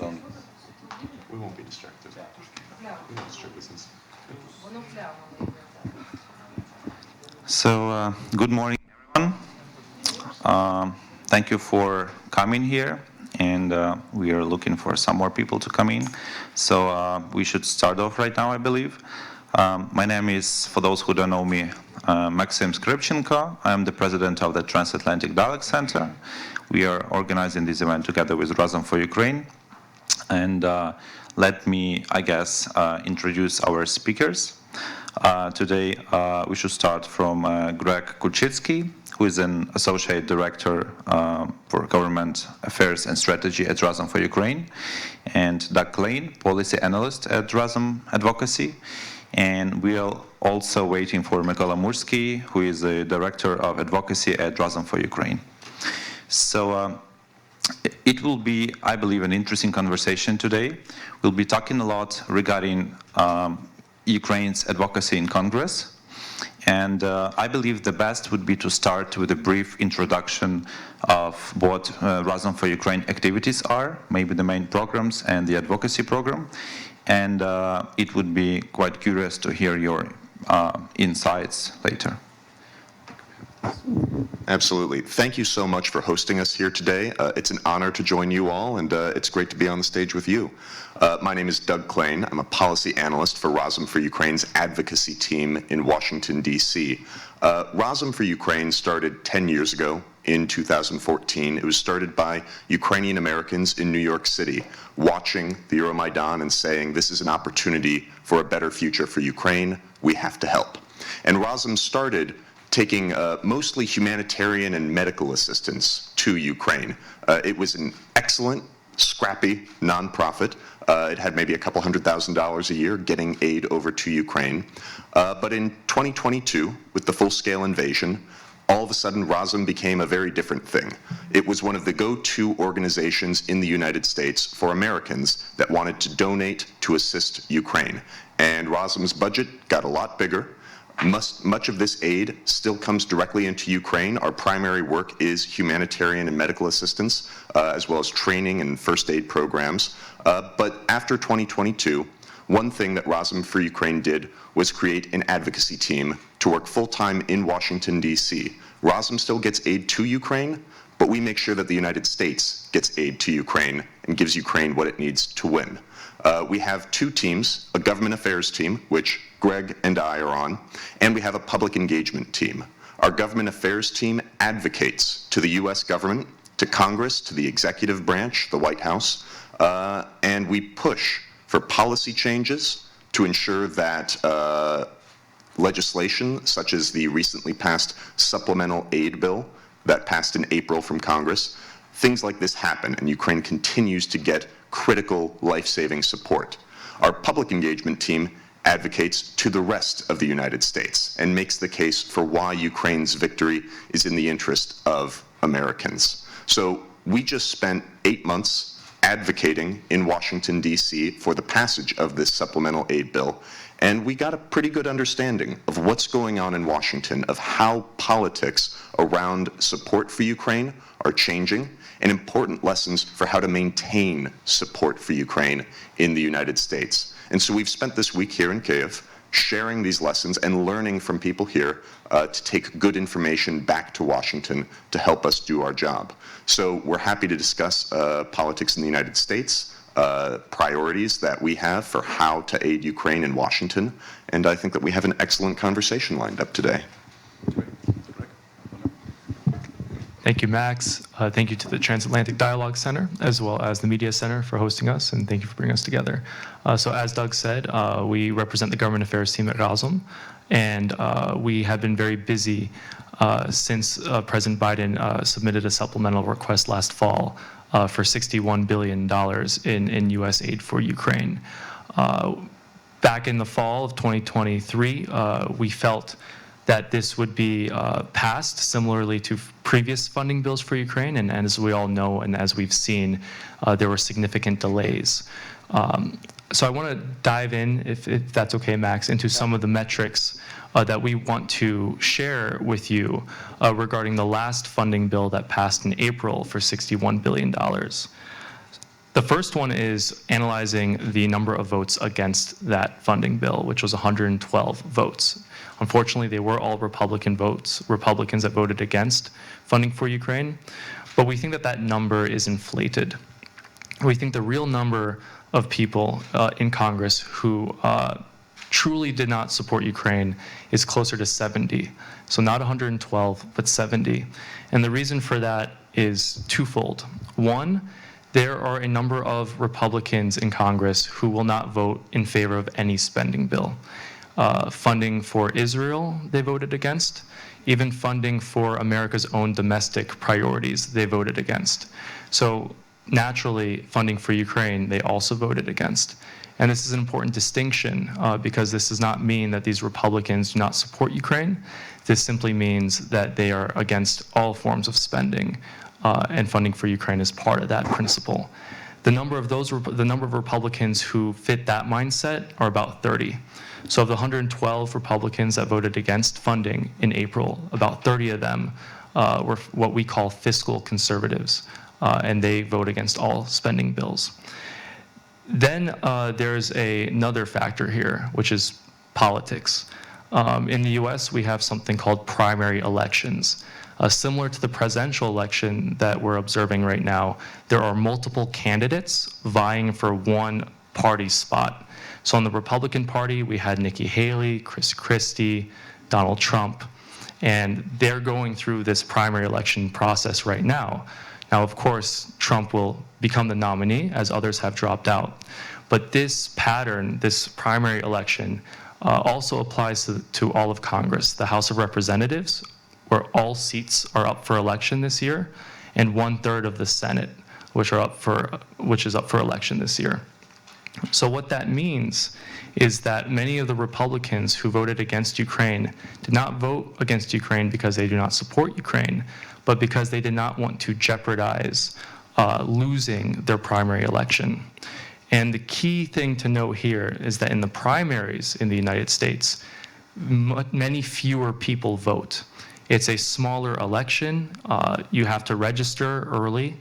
We won't be distracted. We won't distract us. So, good morning, everyone. Thank you for coming here, and we are looking for some more people to come in. So we should start off right now, I believe. My name is, for those who don't know me, Maxim Skripchenko. I'm the president of the Transatlantic Dialogue Center. We are organizing this event together with Razom for Ukraine. And let me, I guess, introduce our speakers. Today, we should start from Greg Kuchitsky, who is an Associate Director for Government Affairs and Strategy at Razom for Ukraine, and Doug Klein, Policy Analyst at Razom Advocacy. And we are also waiting for Mykola Mursky, who is the Director of Advocacy at Razom for Ukraine. So it will be, I believe, an interesting conversation today. We'll be talking a lot regarding Ukraine's advocacy in Congress. And I believe the best would be to start with a brief introduction of what Razom for Ukraine activities are, maybe the main programs and the advocacy program. And it would be quite curious to hear your insights later. Absolutely. Thank you so much for hosting us here today. It's an honor to join you all, and it's great to be on the stage with you. My name is Doug Klein. I'm a policy analyst for Razom for Ukraine's advocacy team in Washington, D.C. Razom for Ukraine started 10 years ago in 2014. It was started by Ukrainian Americans in New York City, watching the Euromaidan and saying, this is an opportunity for a better future for Ukraine. We have to help. And Razom started taking mostly humanitarian and medical assistance to Ukraine. It was an excellent, scrappy nonprofit. It had maybe a couple $100,000 a year getting aid over to Ukraine. But in 2022, with the full-scale invasion, all of a sudden Razom became a very different thing. It was one of the go-to organizations in the United States for Americans that wanted to donate to assist Ukraine. And Razom's budget got a lot bigger. Much of this aid still comes directly into Ukraine. Our primary work is humanitarian and medical assistance, as well as training and first aid programs. But after 2022, one thing that Razom for Ukraine did was create an advocacy team to work full-time in Washington, D.C. Razom still gets aid to Ukraine, but we make sure that the United States gets aid to Ukraine and gives Ukraine what it needs to win. We have two teams, a government affairs team, which Greg and I are on, and we have a public engagement team. Our government affairs team advocates to the U.S. government, to Congress, to the executive branch, the White House, and we push for policy changes to ensure that legislation, such as the recently passed supplemental aid bill that passed in April from Congress, things like this happen, and Ukraine continues to get critical life-saving support. Our public engagement team advocates to the rest of the United States and makes the case for why Ukraine's victory is in the interest of Americans. So we just spent 8 months advocating in Washington, D.C. for the passage of this supplemental aid bill, and we got a pretty good understanding of what's going on in Washington, of how politics around support for Ukraine are changing, and important lessons for how to maintain support for Ukraine in the United States. And so we've spent this week here in Kyiv sharing these lessons and learning from people here to take good information back to Washington to help us do our job. So we're happy to discuss politics in the United States, priorities that we have for how to aid Ukraine in Washington, and I think that we have an excellent conversation lined up today. Thank you, Max. Thank you to the Transatlantic Dialogue Center, as well as the Media Center for hosting us, and thank you for bringing us together. So as Doug said, we represent the government affairs team at Razom, and we have been very busy since President Biden submitted a supplemental request last fall for $61 billion in U.S. aid for Ukraine. Back in the fall of 2023, we felt that this would be passed similarly to previous funding bills for Ukraine, and as we all know and as we've seen, there were significant delays. So I want to dive in, if that's okay, Max, into some of the metrics that we want to share with you regarding the last funding bill that passed in April for $61 billion. The first one is analyzing the number of votes against that funding bill, which was 112 votes. Unfortunately, they were all Republican votes, Republicans that voted against funding for Ukraine. But we think that that number is inflated. We think the real number of people in Congress who truly did not support Ukraine is closer to 70. So not 112, but 70. And the reason for that is twofold. One, there are a number of Republicans in Congress who will not vote in favor of any spending bill. Funding for Israel, they voted against. Even funding for America's own domestic priorities, they voted against. So naturally, funding for Ukraine, they also voted against. And this is an important distinction because this does not mean that these Republicans do not support Ukraine. This simply means that they are against all forms of spending, and funding for Ukraine is part of that principle. The number of Republicans who fit that mindset are about 30. So of the 112 Republicans that voted against funding in April, about 30 of them were what we call fiscal conservatives, and they vote against all spending bills. Then there's another factor here, which is politics. In the US, we have something called primary elections. Similar to the presidential election that we're observing right now, there are multiple candidates vying for one party spot. So in the Republican Party, we had Nikki Haley, Chris Christie, Donald Trump, and they're going through this primary election process right now. Now, of course, Trump will become the nominee, as others have dropped out. But this pattern, this primary election, also applies to all of Congress. The House of Representatives, where all seats are up for election this year, and 1/3 of the Senate, which is up for election this year. So what that means is that many of the Republicans who voted against Ukraine did not vote against Ukraine because they do not support Ukraine, but because they did not want to jeopardize losing their primary election. And the key thing to note here is that in the primaries in the United States, many fewer people vote. It's a smaller election. You have to register early.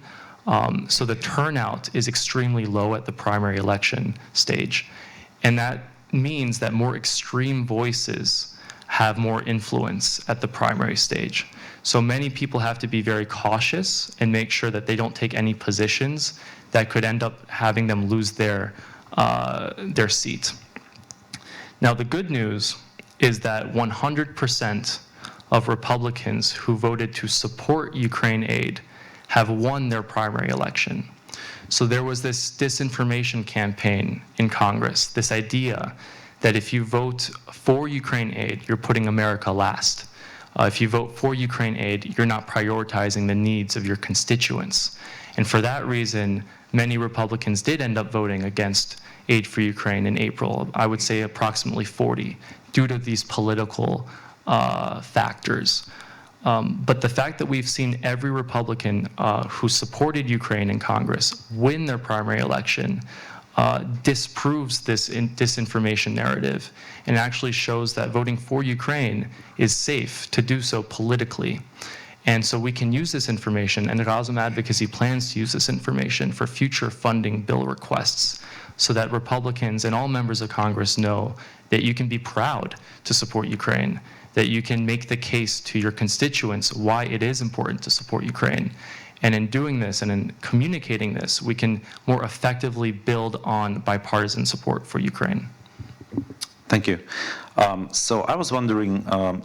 So the turnout is extremely low at the primary election stage. And that means that more extreme voices have more influence at the primary stage. So many people have to be very cautious and make sure that they don't take any positions that could end up having them lose their seat. Now, the good news is that 100% of Republicans who voted to support Ukraine aid have won their primary election. So there was this disinformation campaign in Congress, this idea that if you vote for Ukraine aid, you're putting America last. If you vote for Ukraine aid, you're not prioritizing the needs of your constituents. And for that reason, many Republicans did end up voting against aid for Ukraine in April. I would say approximately 40, due to these political factors. But the fact that we've seen every Republican who supported Ukraine in Congress win their primary election disproves this disinformation narrative and actually shows that voting for Ukraine is safe to do so politically. And so we can use this information, and Razom Advocacy plans to use this information for future funding bill requests so that Republicans and all members of Congress know that you can be proud to support Ukraine, that you can make the case to your constituents why it is important to support Ukraine. And in doing this and in communicating this, we can more effectively build on bipartisan support for Ukraine. Thank you. So I was wondering,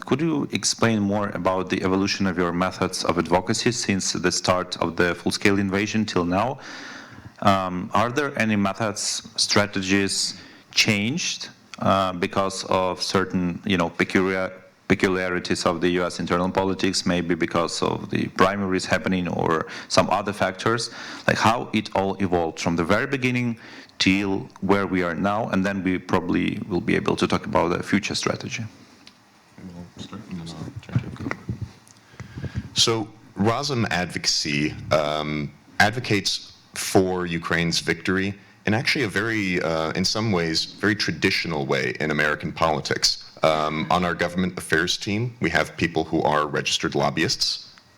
could you explain more about the evolution of your methods of advocacy since the start of the full-scale invasion till now? Are there any methods, strategies changed because of certain, peculiarities of the U.S. internal politics, maybe because of the primaries happening or some other factors, like how it all evolved from the very beginning till where we are now, and then we probably will be able to talk about the future strategy. So Razom Advocacy advocates for Ukraine's victory in actually a very, in some ways, very traditional way in American politics. On our government affairs team, we have people who are registered lobbyists.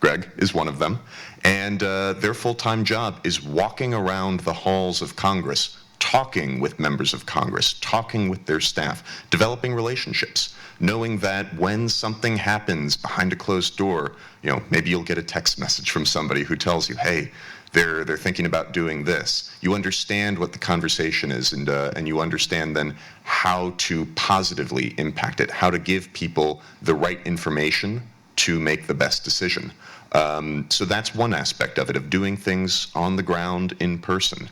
Greg is one of them, and their full-time job is walking around the halls of Congress, talking with members of Congress, talking with their staff, developing relationships, knowing that when something happens behind a closed door, maybe you'll get a text message from somebody who tells you, hey, they're thinking about doing this. You understand what the conversation is, and you understand then how to positively impact it, how to give people the right information to make the best decision. So that's one aspect of it, of doing things on the ground in person.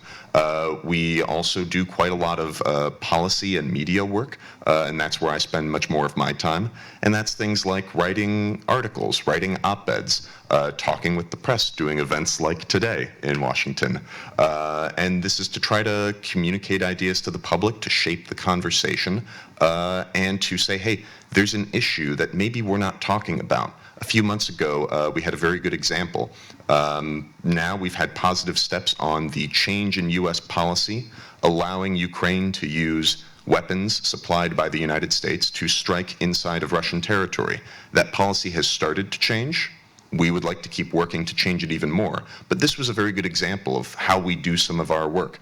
We also do quite a lot of policy and media work, and that's where I spend much more of my time. And that's things like writing articles, writing op-eds, talking with the press, doing events like today in Washington. And this is to try to communicate ideas to the public, to shape the conversation, and to say, hey, there's an issue that maybe we're not talking about. A few months ago, we had a very good example. Now we've had positive steps on the change in U.S. policy, allowing Ukraine to use weapons supplied by the United States to strike inside of Russian territory. That policy has started to change. We would like to keep working to change it even more. But this was a very good example of how we do some of our work.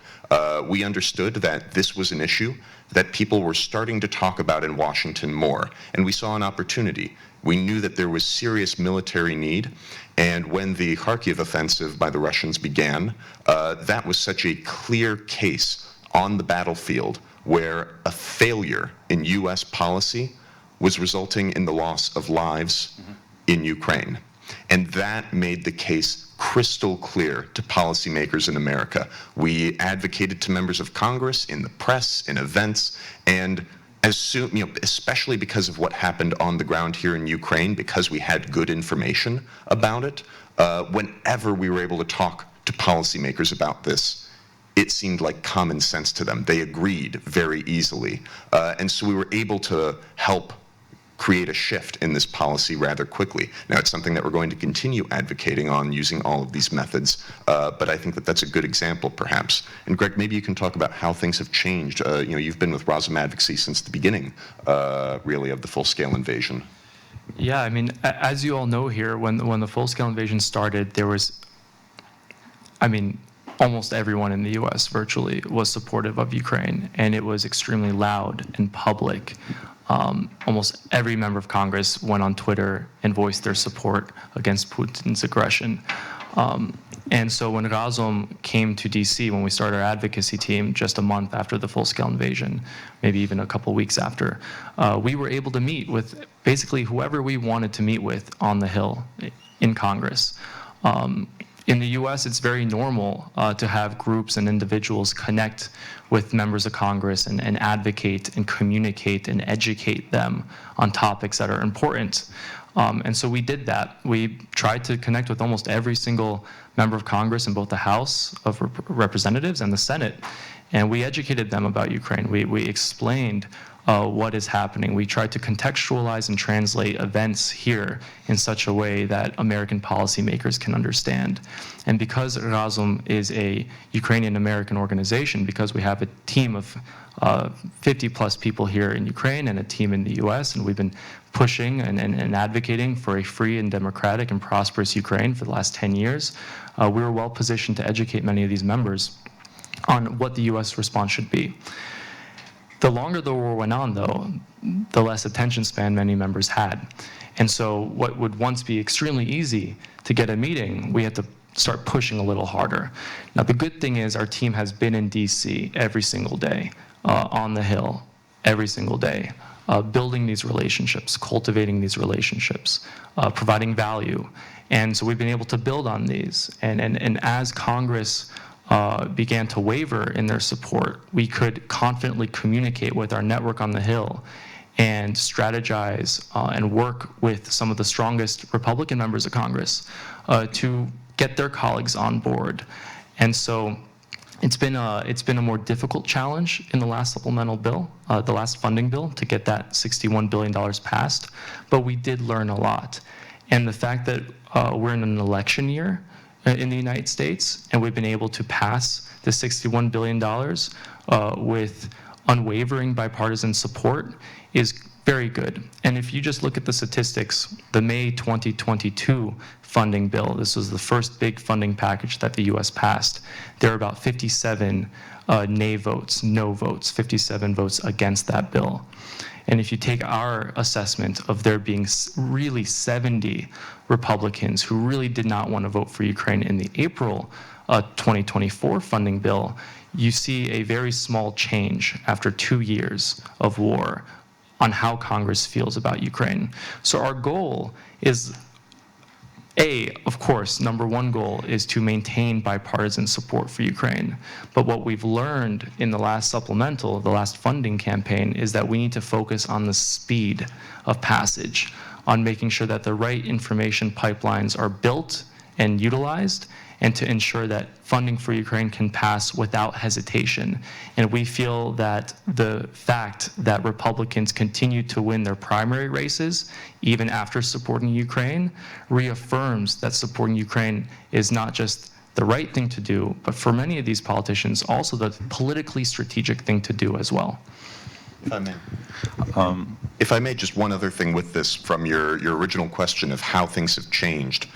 We understood that this was an issue that people were starting to talk about in Washington more, and we saw an opportunity. We knew that there was serious military need, and when the Kharkiv offensive by the Russians began, that was such a clear case on the battlefield where a failure in U.S. policy was resulting in the loss of lives in Ukraine. And that made the case crystal clear to policymakers in America. We advocated to members of Congress, in the press, in events, and as soon, especially because of what happened on the ground here in Ukraine, because we had good information about it, whenever we were able to talk to policymakers about this, it seemed like common sense to them. They agreed very easily. And so we were able to help create a shift in this policy rather quickly. Now, it's something that we're going to continue advocating on, using all of these methods, but I think that that's a good example, perhaps. And Greg, maybe you can talk about how things have changed. You've been with Razom Advocacy since the beginning, really, of the full-scale invasion. Yeah, I mean, as you all know here, when the full-scale invasion started, there was, almost everyone in the U.S. virtually was supportive of Ukraine, and it was extremely loud and public. Almost every member of Congress went on Twitter and voiced their support against Putin's aggression. And so when Razom came to DC, when we started our advocacy team just a month after the full-scale invasion, maybe even a couple weeks after, we were able to meet with basically whoever we wanted to meet with on the Hill in Congress. In the U.S., it's very normal to have groups and individuals connect with members of Congress and advocate and communicate and educate them on topics that are important. And so we did that. We tried to connect with almost every single member of Congress in both the House of Representatives and the Senate, and we educated them about Ukraine. We explained what is happening. We tried to contextualize and translate events here in such a way that American policymakers can understand. And because Razom is a Ukrainian-American organization, because we have a team of 50-plus people here in Ukraine and a team in the U.S., and we've been pushing and advocating for a free and democratic and prosperous Ukraine for the last 10 years, we were well positioned to educate many of these members on what the U.S. response should be. The longer the war went on, though, the less attention span many members had. And so what would once be extremely easy to get a meeting, we had to start pushing a little harder. Now, the good thing is our team has been in D.C. every single day, on the Hill, every single day, building these relationships, cultivating these relationships, providing value. And so we've been able to build on these. And as Congress began to waver in their support, we could confidently communicate with our network on the Hill and strategize and work with some of the strongest Republican members of Congress to get their colleagues on board. And so it's been a more difficult challenge in the last supplemental bill, the last funding bill, to get that $61 billion passed, but we did learn a lot. And the fact that we're in an election year in the United States, and we've been able to pass the $61 billion with unwavering bipartisan support is very good. And if you just look at the statistics, the May 2022 funding bill, this was the first big funding package that the US passed, there are about 57 nay votes, no votes, 57 votes against that bill. And if you take our assessment of there being really 70 Republicans who really did not want to vote for Ukraine in the April 2024 funding bill, you see a very small change after 2 years of war on how Congress feels about Ukraine. So our goal is, of course, number one goal is to maintain bipartisan support for Ukraine. But what we've learned in the last supplemental, the last funding campaign, is that we need to focus on the speed of passage, on making sure that the right information pipelines are built and utilized, and to ensure that funding for Ukraine can pass without hesitation. And we feel that the fact that Republicans continue to win their primary races, even after supporting Ukraine, reaffirms that supporting Ukraine is not just the right thing to do, but for many of these politicians, also the politically strategic thing to do as well. If I may, just one other thing with this from your original question of how things have changed.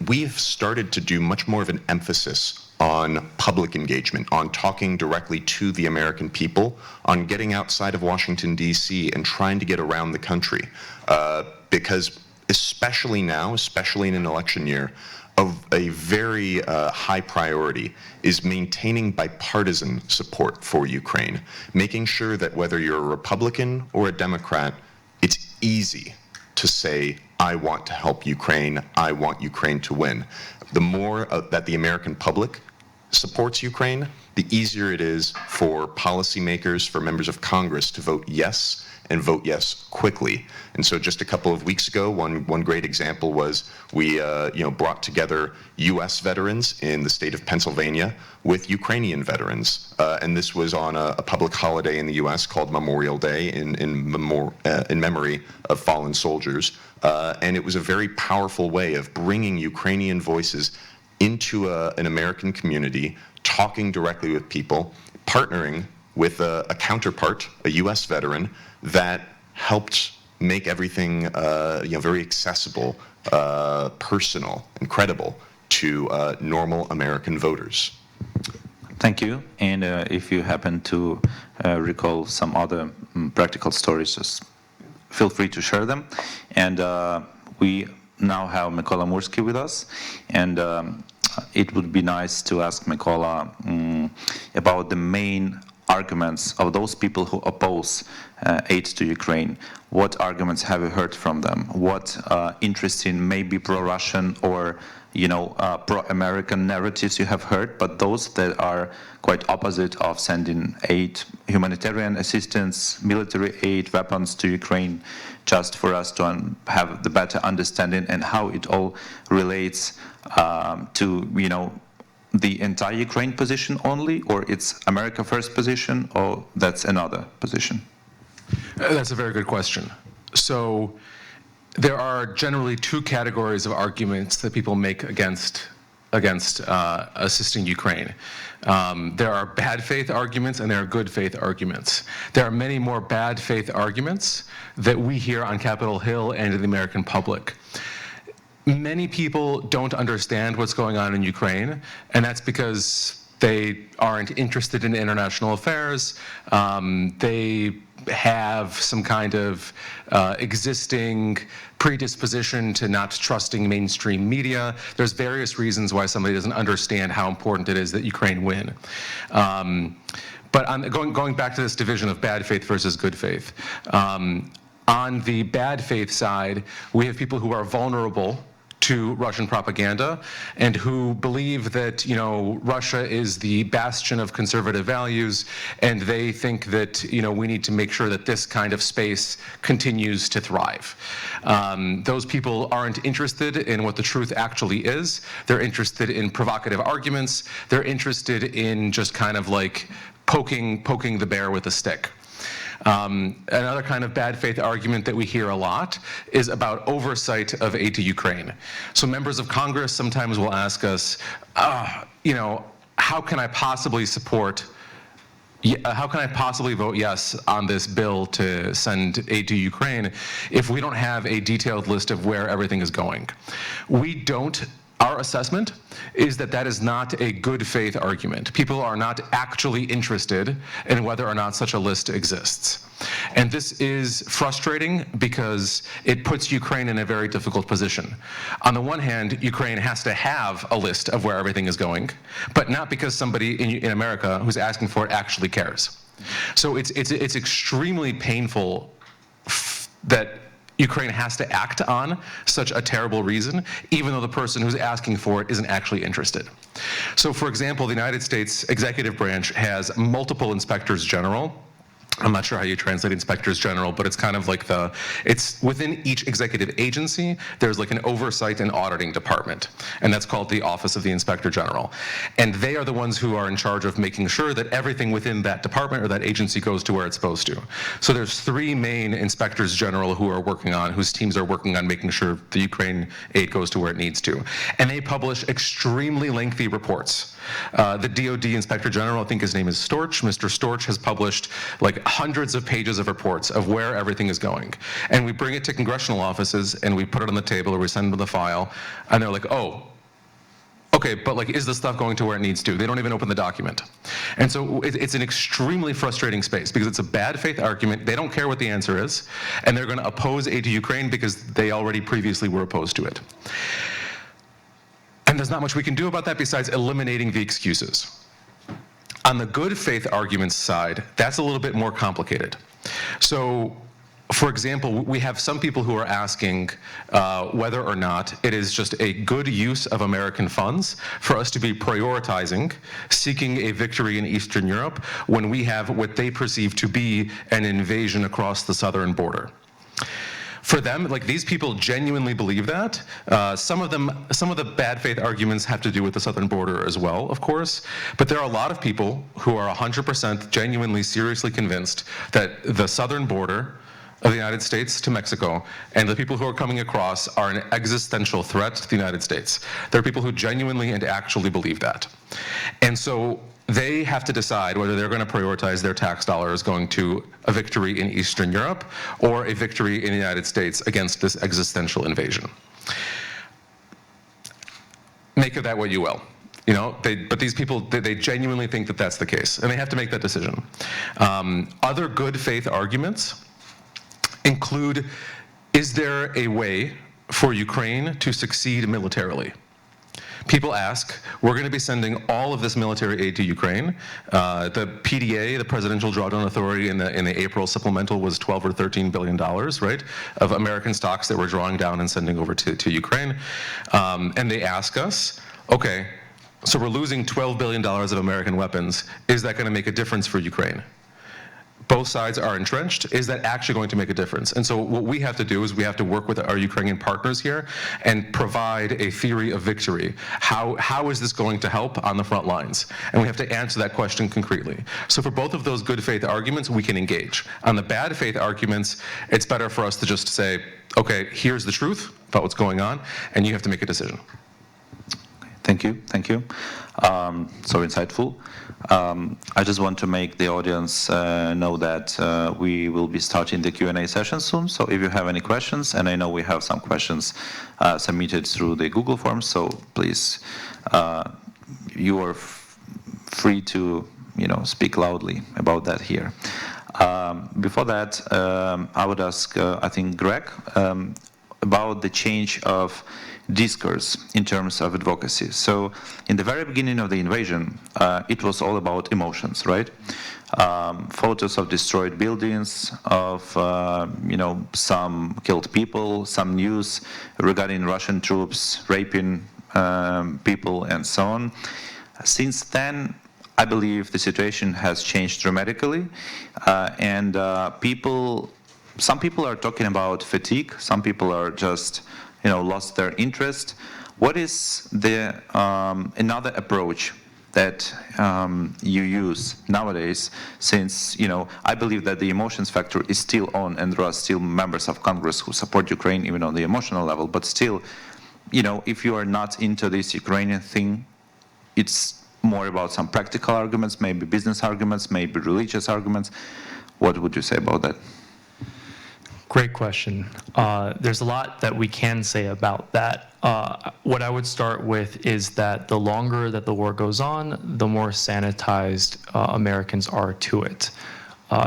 We've started to do much more of an emphasis on public engagement, on talking directly to the American people, on getting outside of Washington, D.C. and trying to get around the country. Because especially now, especially in an election year, a very high priority is maintaining bipartisan support for Ukraine, making sure that whether you're a Republican or a Democrat, it's easy to say, I want to help Ukraine, I want Ukraine to win. The more that the American public supports Ukraine, the easier it is for policymakers, for members of Congress to vote yes, and vote yes quickly. And so just a couple of weeks ago, one great example was we brought together U.S. veterans in the state of Pennsylvania with Ukrainian veterans. And this was on a public holiday in the U.S. called Memorial Day in memory of fallen soldiers. And it was a very powerful way of bringing Ukrainian voices into an American community, talking directly with people, partnering with a counterpart, a U.S. veteran, that helped make everything very accessible, personal, and credible to normal American voters. Thank you. And if you happen to recall some other practical stories, just feel free to share them. And we now have Mykola Mursky with us. And it would be nice to ask Mykola about the main arguments of those people who oppose aid to Ukraine. What arguments have you heard from them? What interesting, maybe pro-Russian or pro-American narratives you have heard, but those that are quite opposite of sending aid, humanitarian assistance, military aid, weapons to Ukraine, just for us to have the better understanding and how it all relates to the entire Ukraine position only, or it's America first position, or that's another position? That's a very good question. So there are generally two categories of arguments that people make against assisting Ukraine. There are bad faith arguments and there are good faith arguments. There are many more bad faith arguments that we hear on Capitol Hill and in the American public. Many people don't understand what's going on in Ukraine, and that's because they aren't interested in international affairs. They have some kind of existing predisposition to not trusting mainstream media. There's various reasons why somebody doesn't understand how important it is that Ukraine win. But going back to this division of bad faith versus good faith, on the bad faith side, we have people who are vulnerable to Russian propaganda and who believe that Russia is the bastion of conservative values, and they think that we need to make sure that this kind of space continues to thrive. Those people aren't interested in what the truth actually is. They're interested in provocative arguments. They're interested in just kind of like poking the bear with a stick. Another kind of bad faith argument that we hear a lot is about oversight of aid to Ukraine. So members of Congress sometimes will ask us, how can I possibly support how can I possibly vote yes on this bill to send aid to Ukraine if we don't have a detailed list of where everything is going? We don't. Our assessment is that that is not a good faith argument. People are not actually interested in whether or not such a list exists. And this is frustrating because it puts Ukraine in a very difficult position. On the one hand, Ukraine has to have a list of where everything is going, but not because somebody in America who's asking for it actually cares. So it's extremely painful that Ukraine has to act on such a terrible reason, even though the person who's asking for it isn't actually interested. So for example, the United States executive branch has multiple inspectors general. I'm not sure how you translate inspectors general, but it's kind of like it's within each executive agency, there's like an oversight and auditing department, and that's called the Office of the Inspector General. And they are the ones who are in charge of making sure that everything within that department or that agency goes to where it's supposed to. So there's 3 main inspectors general whose teams are working on making sure the Ukraine aid goes to where it needs to. And they publish extremely lengthy reports. The DoD Inspector General, I think his name is Storch. Mr. Storch has published like hundreds of pages of reports of where everything is going. And we bring it to congressional offices and we put it on the table or we send them the file and they're like, oh, okay, but like, is the stuff going to where it needs to? They don't even open the document. And so it's an extremely frustrating space because it's a bad faith argument. They don't care what the answer is. And they're going to oppose aid to Ukraine because they already previously were opposed to it. And there's not much we can do about that besides eliminating the excuses. On the good faith arguments side, that's a little bit more complicated. So, for example, we have some people who are asking whether or not it is just a good use of American funds for us to be prioritizing seeking a victory in Eastern Europe when we have what they perceive to be an invasion across the southern border. For them, like, these people genuinely believe that. Some of the bad faith arguments have to do with the southern border as well, of course, but there are a lot of people who are 100% genuinely, seriously convinced that the southern border of the United States to Mexico and the people who are coming across are an existential threat to the United States. There are people who genuinely and actually believe that. And so they have to decide whether they're going to prioritize their tax dollars going to a victory in Eastern Europe or a victory in the United States against this existential invasion. Make of that what you will. You know, but these people, they genuinely think that that's the case, and they have to make that decision. Other good faith arguments include, is there a way for Ukraine to succeed militarily? People ask, we're going to be sending all of this military aid to Ukraine. The PDA, the Presidential Drawdown Authority, in the April supplemental was $12 or $13 billion, right, of American stocks that we're drawing down and sending over to Ukraine. And they ask us, okay, so we're losing $12 billion of American weapons. Is that going to make a difference for Ukraine? Both sides are entrenched. Is that actually going to make a difference? And so what we have to do is we have to work with our Ukrainian partners here and provide a theory of victory. How is this going to help on the front lines? And we have to answer that question concretely. So for both of those good faith arguments, we can engage. On the bad faith arguments, it's better for us to just say, okay, here's the truth about what's going on, and you have to make a decision. Thank you. So insightful. I just want to make the audience know that we will be starting the Q&A session soon. So if you have any questions, and I know we have some questions submitted through the Google Forms, so please, you are free to, speak loudly about that here. Before that, I would ask, I think, Greg, about the change of discourse in terms of advocacy. So in the very beginning of the invasion, it was all about emotions, right? Photos of destroyed buildings, of some killed people, some news regarding Russian troops raping people and so on. Since then, I believe the situation has changed dramatically, and some people are talking about fatigue, some people are just lost their interest. What is the another approach that you use nowadays, since I believe that the emotions factor is still on, and there are still members of Congress who support Ukraine even on the emotional level, but still, if you are not into this Ukrainian thing, it's more about some practical arguments, maybe business arguments, maybe religious arguments. What would you say about that? Great question. There's a lot that we can say about that. What I would start with is that the longer that the war goes on, the more sanitized Americans are to it,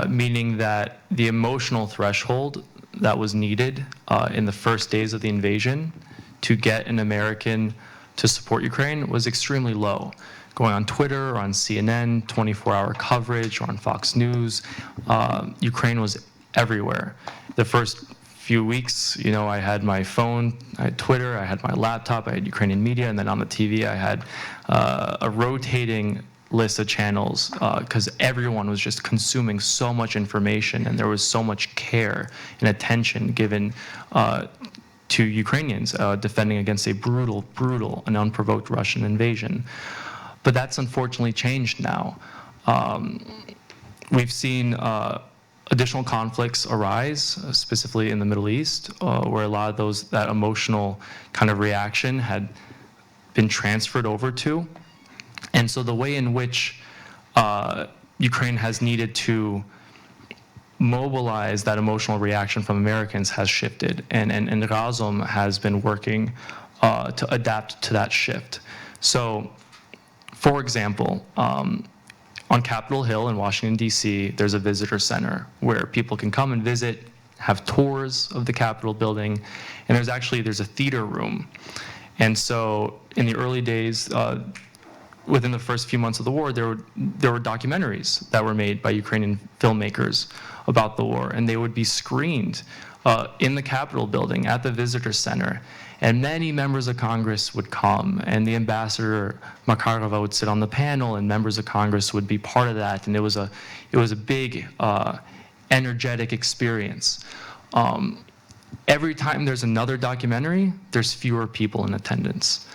meaning that the emotional threshold that was needed in the first days of the invasion to get an American to support Ukraine was extremely low. Going on Twitter or on CNN, 24-hour coverage, or on Fox News, Ukraine was everywhere. The first few weeks, I had my phone, I had Twitter, I had my laptop, I had Ukrainian media, and then on the TV I had a rotating list of channels because everyone was just consuming so much information, and there was so much care and attention given to Ukrainians defending against a brutal and unprovoked Russian invasion. But that's unfortunately changed now. We've seen additional conflicts arise, specifically in the Middle East, where a lot of that emotional kind of reaction had been transferred over to. And so the way in which Ukraine has needed to mobilize that emotional reaction from Americans has shifted, and Razom has been working to adapt to that shift. So, for example, on Capitol Hill in Washington, D.C., there's a visitor center where people can come and visit, have tours of the Capitol building, and there's a theater room. And so in the early days, within the first few months of the war, there were documentaries that were made by Ukrainian filmmakers about the war, and they would be screened in the Capitol building at the visitor center. And many members of Congress would come, and the ambassador Makarova would sit on the panel, and members of Congress would be part of that. And it was a big, energetic experience. Every time there's another documentary, there's fewer people in attendance.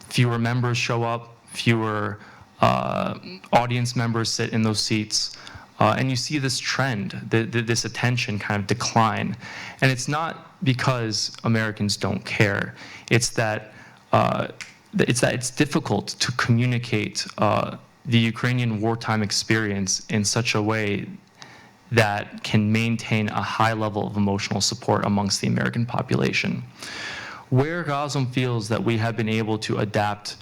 Fewer members show up, fewer audience members sit in those seats. And you see this trend, this attention kind of decline. And it's not because Americans don't care. It's that it's difficult to communicate the Ukrainian wartime experience in such a way that can maintain a high level of emotional support amongst the American population. Where Razom feels that we have been able to adapt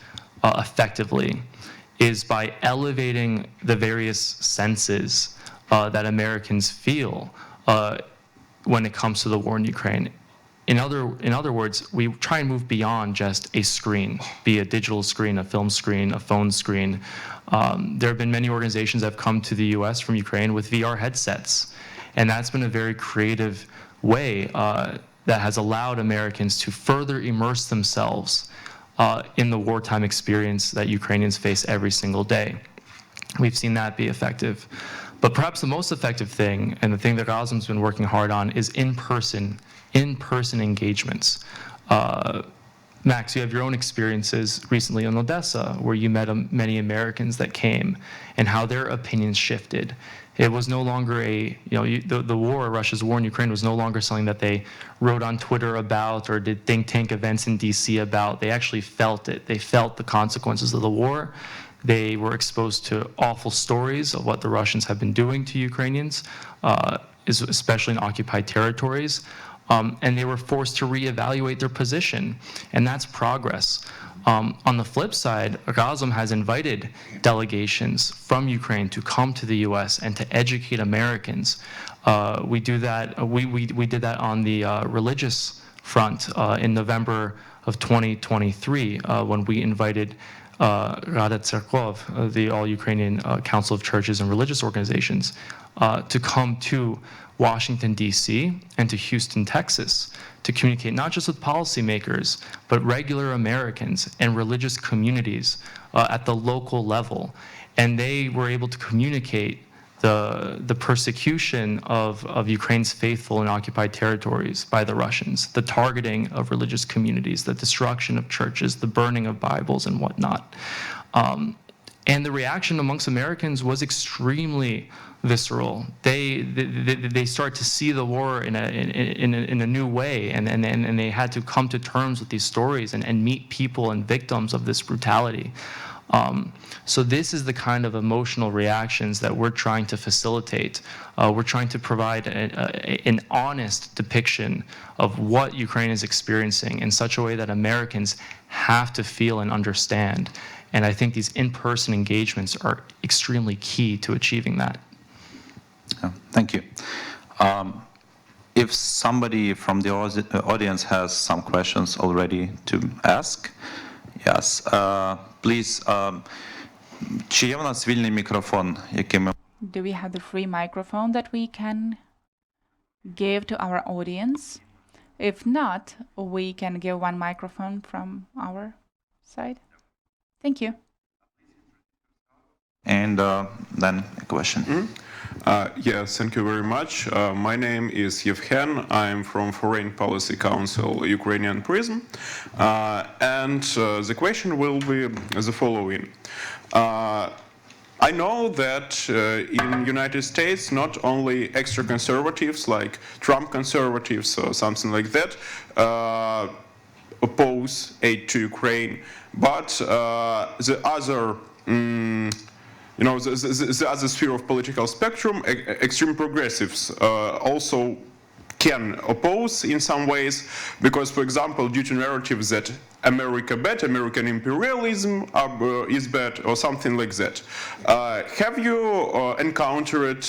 effectively is by elevating the various senses that Americans feel when it comes to the war in Ukraine. In other words, we try and move beyond just a screen, be a digital screen, a film screen, a phone screen. There have been many organizations that have come to the U.S. from Ukraine with VR headsets, and that's been a very creative way that has allowed Americans to further immerse themselves in the wartime experience that Ukrainians face every single day. We've seen that be effective. But perhaps the most effective thing, and the thing that Razom's been working hard on, is in-person engagements. Max, you have your own experiences recently in Odessa, where you met many Americans that came, and how their opinions shifted. It was no longer the war, Russia's war in Ukraine, was no longer something that they wrote on Twitter about or did think tank events in DC about. They actually felt it. They felt the consequences of the war. They were exposed to awful stories of what the Russians have been doing to Ukrainians, especially in occupied territories. And they were forced to reevaluate their position, and that's progress. On the flip side, Razom has invited delegations from Ukraine to come to the U.S. and to educate Americans. We do that. We did that on the religious front in November of 2023 when we invited Rada Tserkov, the All-Ukrainian Council of Churches and Religious Organizations, to come to Washington, D.C., and to Houston, Texas, to communicate not just with policymakers, but regular Americans and religious communities at the local level. And they were able to communicate the persecution of Ukraine's faithful in occupied territories by the Russians, the targeting of religious communities, the destruction of churches, the burning of Bibles and whatnot. And the reaction amongst Americans was extremely visceral. They start to see the war in a new way, and they had to come to terms with these stories and meet people and victims of this brutality. So this is the kind of emotional reactions that we're trying to facilitate. We're trying to provide an honest depiction of what Ukraine is experiencing in such a way that Americans have to feel and understand. And I think these in-person engagements are extremely key to achieving that. Thank you. If somebody from the audience has some questions already to ask, yes, please. Чи є в нас вільний мікрофон, який ми... Do we have the free microphone that we can give to our audience? If not, we can give one microphone from our side. Thank you. And then a question. Yes, thank you very much. My name is Yevhen. I'm from Foreign Policy Council, Ukrainian Prism. And the question will be the following. I know that in United States, not only extra conservatives like Trump conservatives or something like that oppose aid to Ukraine, but the other the other sphere of political spectrum, extreme progressives also can oppose in some ways, because, for example, due to narratives that America bad, American imperialism is bad, or something like that. Have you encountered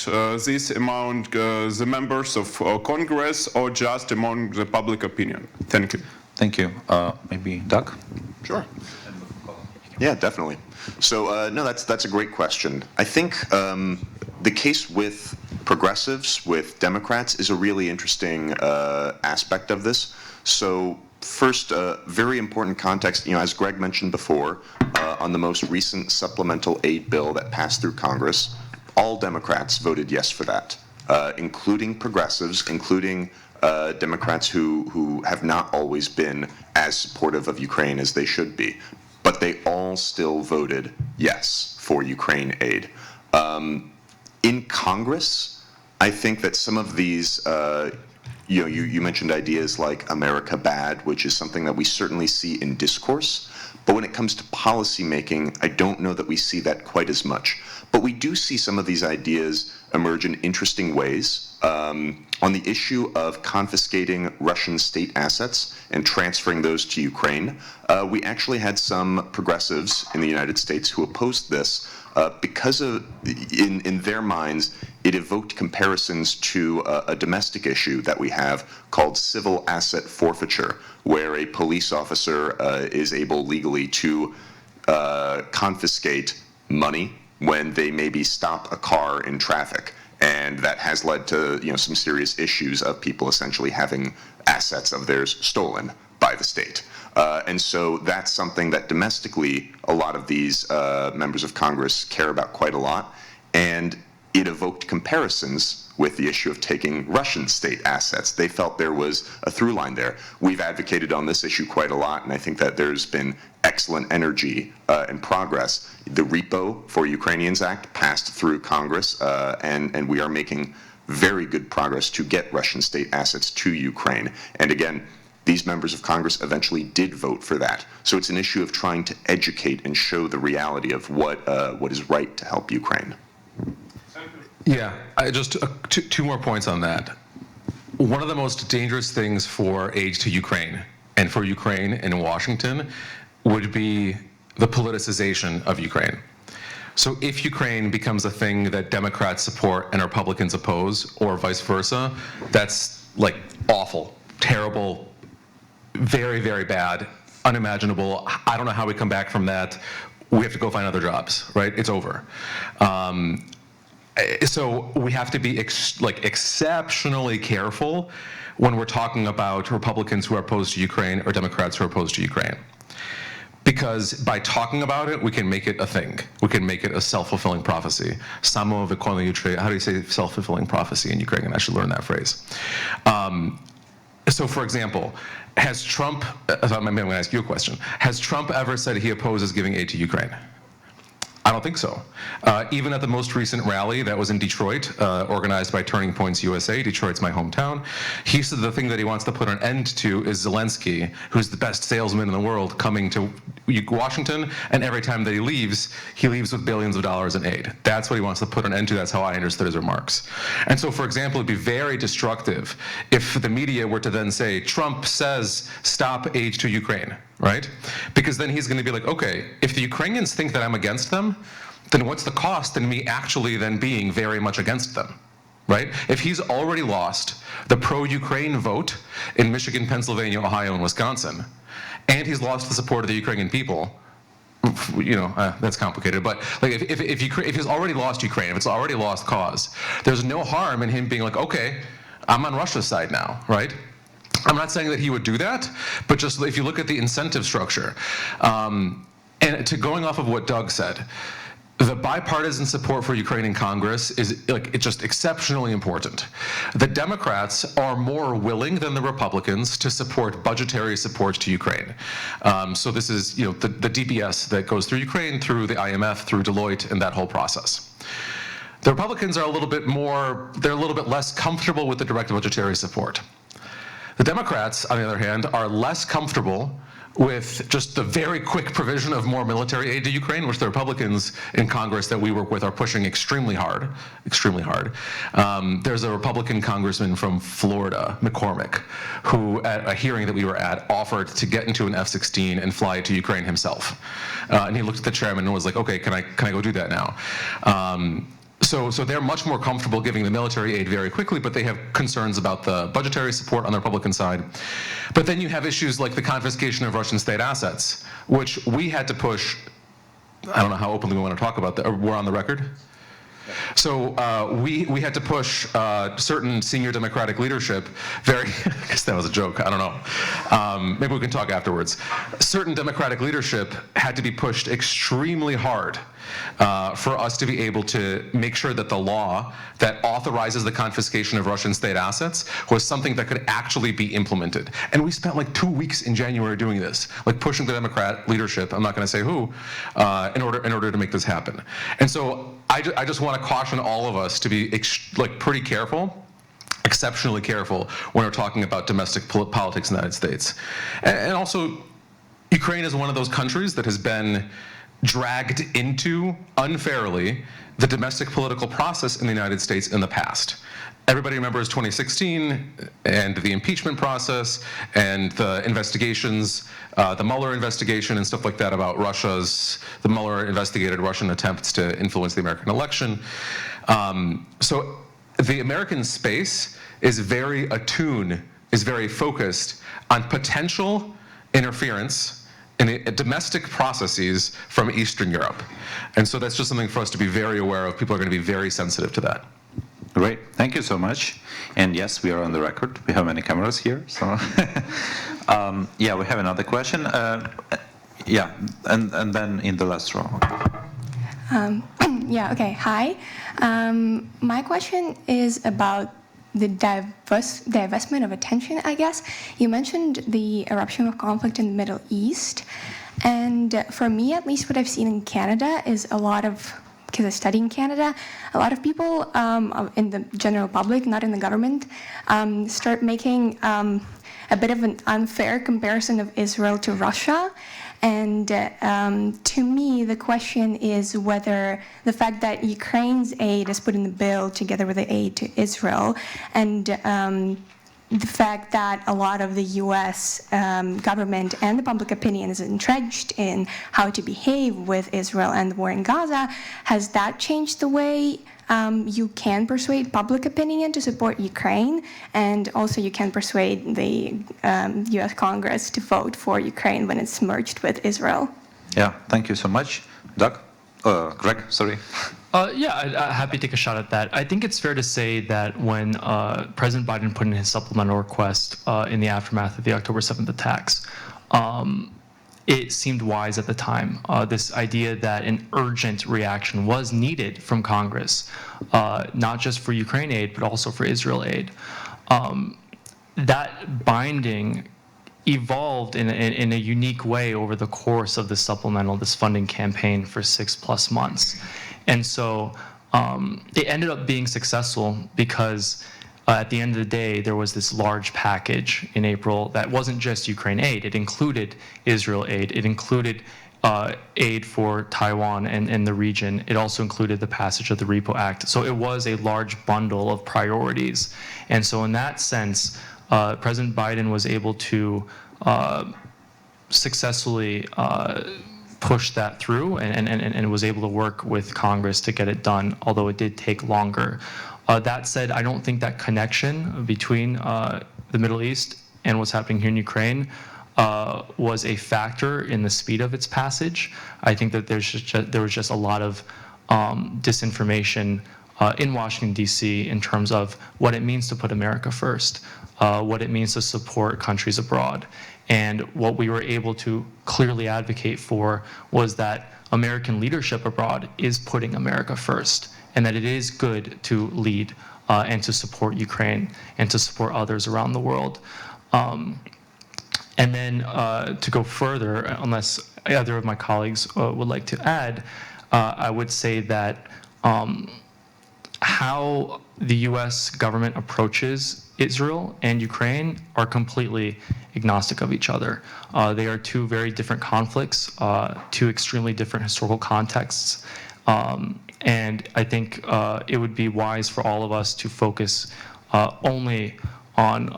this among the members of Congress, or just among the public opinion? Thank you. Thank you. Maybe Doug? Sure. Yeah, definitely. So, no, that's a great question. I think the case with progressives, with Democrats, is a really interesting aspect of this. So, first, very important context, as Greg mentioned before, on the most recent supplemental aid bill that passed through Congress, all Democrats voted yes for that, including progressives, including Democrats who have not always been as supportive of Ukraine as they should be. But they all still voted yes for Ukraine aid. In Congress, I think that some of these, you mentioned ideas like America bad, which is something that we certainly see in discourse. But when it comes to policy making, I don't know that we see that quite as much. But we do see some of these ideas emerge in interesting ways. On the issue of confiscating Russian state assets and transferring those to Ukraine, we actually had some progressives in the United States who opposed this because in their minds, it evoked comparisons to a domestic issue that we have called civil asset forfeiture, where a police officer is able legally to confiscate money when they maybe stop a car in traffic. And that has led to some serious issues of people essentially having assets of theirs stolen by the state. And so that's something that domestically a lot of these members of Congress care about quite a lot. And it evoked comparisons with the issue of taking Russian state assets. They felt there was a through line there. We've advocated on this issue quite a lot, and I think that there's been excellent energy and progress. The Repo for Ukrainians Act passed through Congress, and we are making very good progress to get Russian state assets to Ukraine. And again, these members of Congress eventually did vote for that. So it's an issue of trying to educate and show the reality of what is right to help Ukraine. Yeah, just two more points on that. One of the most dangerous things for aid to Ukraine and for Ukraine in Washington would be the politicization of Ukraine. So if Ukraine becomes a thing that Democrats support and Republicans oppose, or vice versa, that's like awful, terrible, very, very bad, unimaginable. I don't know how we come back from that. We have to go find other jobs, right? It's over. So we have to be exceptionally careful when we're talking about Republicans who are opposed to Ukraine or Democrats who are opposed to Ukraine. Because by talking about it, we can make it a thing. We can make it a self-fulfilling prophecy. How do you say self-fulfilling prophecy in Ukrainian? I should learn that phrase. So for example, has Trump, I'm going to ask you a question. Has Trump ever said he opposes giving aid to Ukraine? I don't think so. Even at the most recent rally that was in Detroit, organized by Turning Points USA, Detroit's my hometown, he said the thing that he wants to put an end to is Zelensky, who's the best salesman in the world, coming to Washington, and every time that he leaves with billions of dollars in aid. That's what he wants to put an end to. That's how I understood his remarks. And so, for example, it'd be very destructive if the media were to then say, Trump says stop aid to Ukraine, right? Because then he's going to be like, okay, if the Ukrainians think that I'm against them, then what's the cost in me actually then being very much against them, right? If he's already lost the pro-Ukraine vote in Michigan, Pennsylvania, Ohio, and Wisconsin, and he's lost the support of the Ukrainian people, that's complicated, but like if he's already lost Ukraine, if it's already lost cause, there's no harm in him being like, okay, I'm on Russia's side now, right? I'm not saying that he would do that, but just if you look at the incentive structure, and to going off of what Doug said, the bipartisan support for Ukraine in Congress is it's just exceptionally important. The Democrats are more willing than the Republicans to support budgetary support to Ukraine. So this is the DPS that goes through Ukraine, through the IMF, through Deloitte, and that whole process. The Republicans are a little bit less comfortable with the direct budgetary support. The Democrats, on the other hand, are less comfortable with just the very quick provision of more military aid to Ukraine, which the Republicans in Congress that we work with are pushing extremely hard, extremely hard. There's a Republican congressman from Florida, McCormick, who at a hearing that we were at offered to get into an F-16 and fly to Ukraine himself. And he looked at the chairman and was like, okay, can I go do that now? So they're much more comfortable giving the military aid very quickly, but they have concerns about the budgetary support on the Republican side. But then you have issues like the confiscation of Russian state assets, which we had to push. I don't know how openly we want to talk about that. We're on the record? So we had to push certain senior Democratic leadership I guess that was a joke, I don't know. Maybe we can talk afterwards. Certain Democratic leadership had to be pushed extremely hard for us to be able to make sure that the law that authorizes the confiscation of Russian state assets was something that could actually be implemented. And we spent like 2 weeks in January doing this, like pushing the Democrat leadership, I'm not going to say who, in order to make this happen. And so I just want to caution all of us to be pretty careful, exceptionally careful when we're talking about domestic politics in the United States. And also, Ukraine is one of those countries that has been dragged into, unfairly, the domestic political process in the United States in the past. Everybody remembers 2016 and the impeachment process and the investigations, the Mueller investigation and stuff like that about the Mueller investigated Russian attempts to influence the American election. So the American space is very focused on potential interference in domestic processes from Eastern Europe. And so that's just something for us to be very aware of. People are going to be very sensitive to that. Great, thank you so much. And yes, we are on the record. We have many cameras here, so yeah, we have another question. Yeah, and then in the last row. Yeah, okay, hi. My question is about the divestment of attention, I guess. You mentioned the eruption of conflict in the Middle East. And for me, at least what I've seen in Canada is because I study in Canada, a lot of people in the general public, not in the government, start making a bit of an unfair comparison of Israel to Russia. And to me, the question is whether the fact that Ukraine's aid is put in the bill together with the aid to Israel, and the fact that a lot of the US government and the public opinion is entrenched in how to behave with Israel and the war in Gaza, has that changed the way you can persuade public opinion to support Ukraine, and also you can persuade the US Congress to vote for Ukraine when it's merged with Israel? Yeah, thank you so much. Doug? Greg, sorry. Yeah, I'd happy to take a shot at that. I think it's fair to say that when President Biden put in his supplemental request in the aftermath of the October 7th attacks, it seemed wise at the time, this idea that an urgent reaction was needed from Congress, not just for Ukraine aid, but also for Israel aid. That binding evolved in a unique way over the course of the supplemental, this funding campaign for 6+ months. And so it ended up being successful because at the end of the day, there was this large package in April that wasn't just Ukraine aid. It included Israel aid. It included aid for Taiwan and the region. It also included the passage of the Repo Act. So it was a large bundle of priorities. And so in that sense, President Biden was able to successfully push that through and was able to work with Congress to get it done, although it did take longer. That said, I don't think that connection between the Middle East and what's happening here in Ukraine was a factor in the speed of its passage. I think that there was just a lot of disinformation in Washington, D.C. in terms of what it means to put America first, what it means to support countries abroad. And what we were able to clearly advocate for was that American leadership abroad is putting America first, and that it is good to lead and to support Ukraine and to support others around the world. And then to go further, unless either of my colleagues would like to add, I would say that how the U.S. government approaches Israel and Ukraine are completely agnostic of each other. They are two very different conflicts, two extremely different historical contexts. And I think it would be wise for all of us to focus only on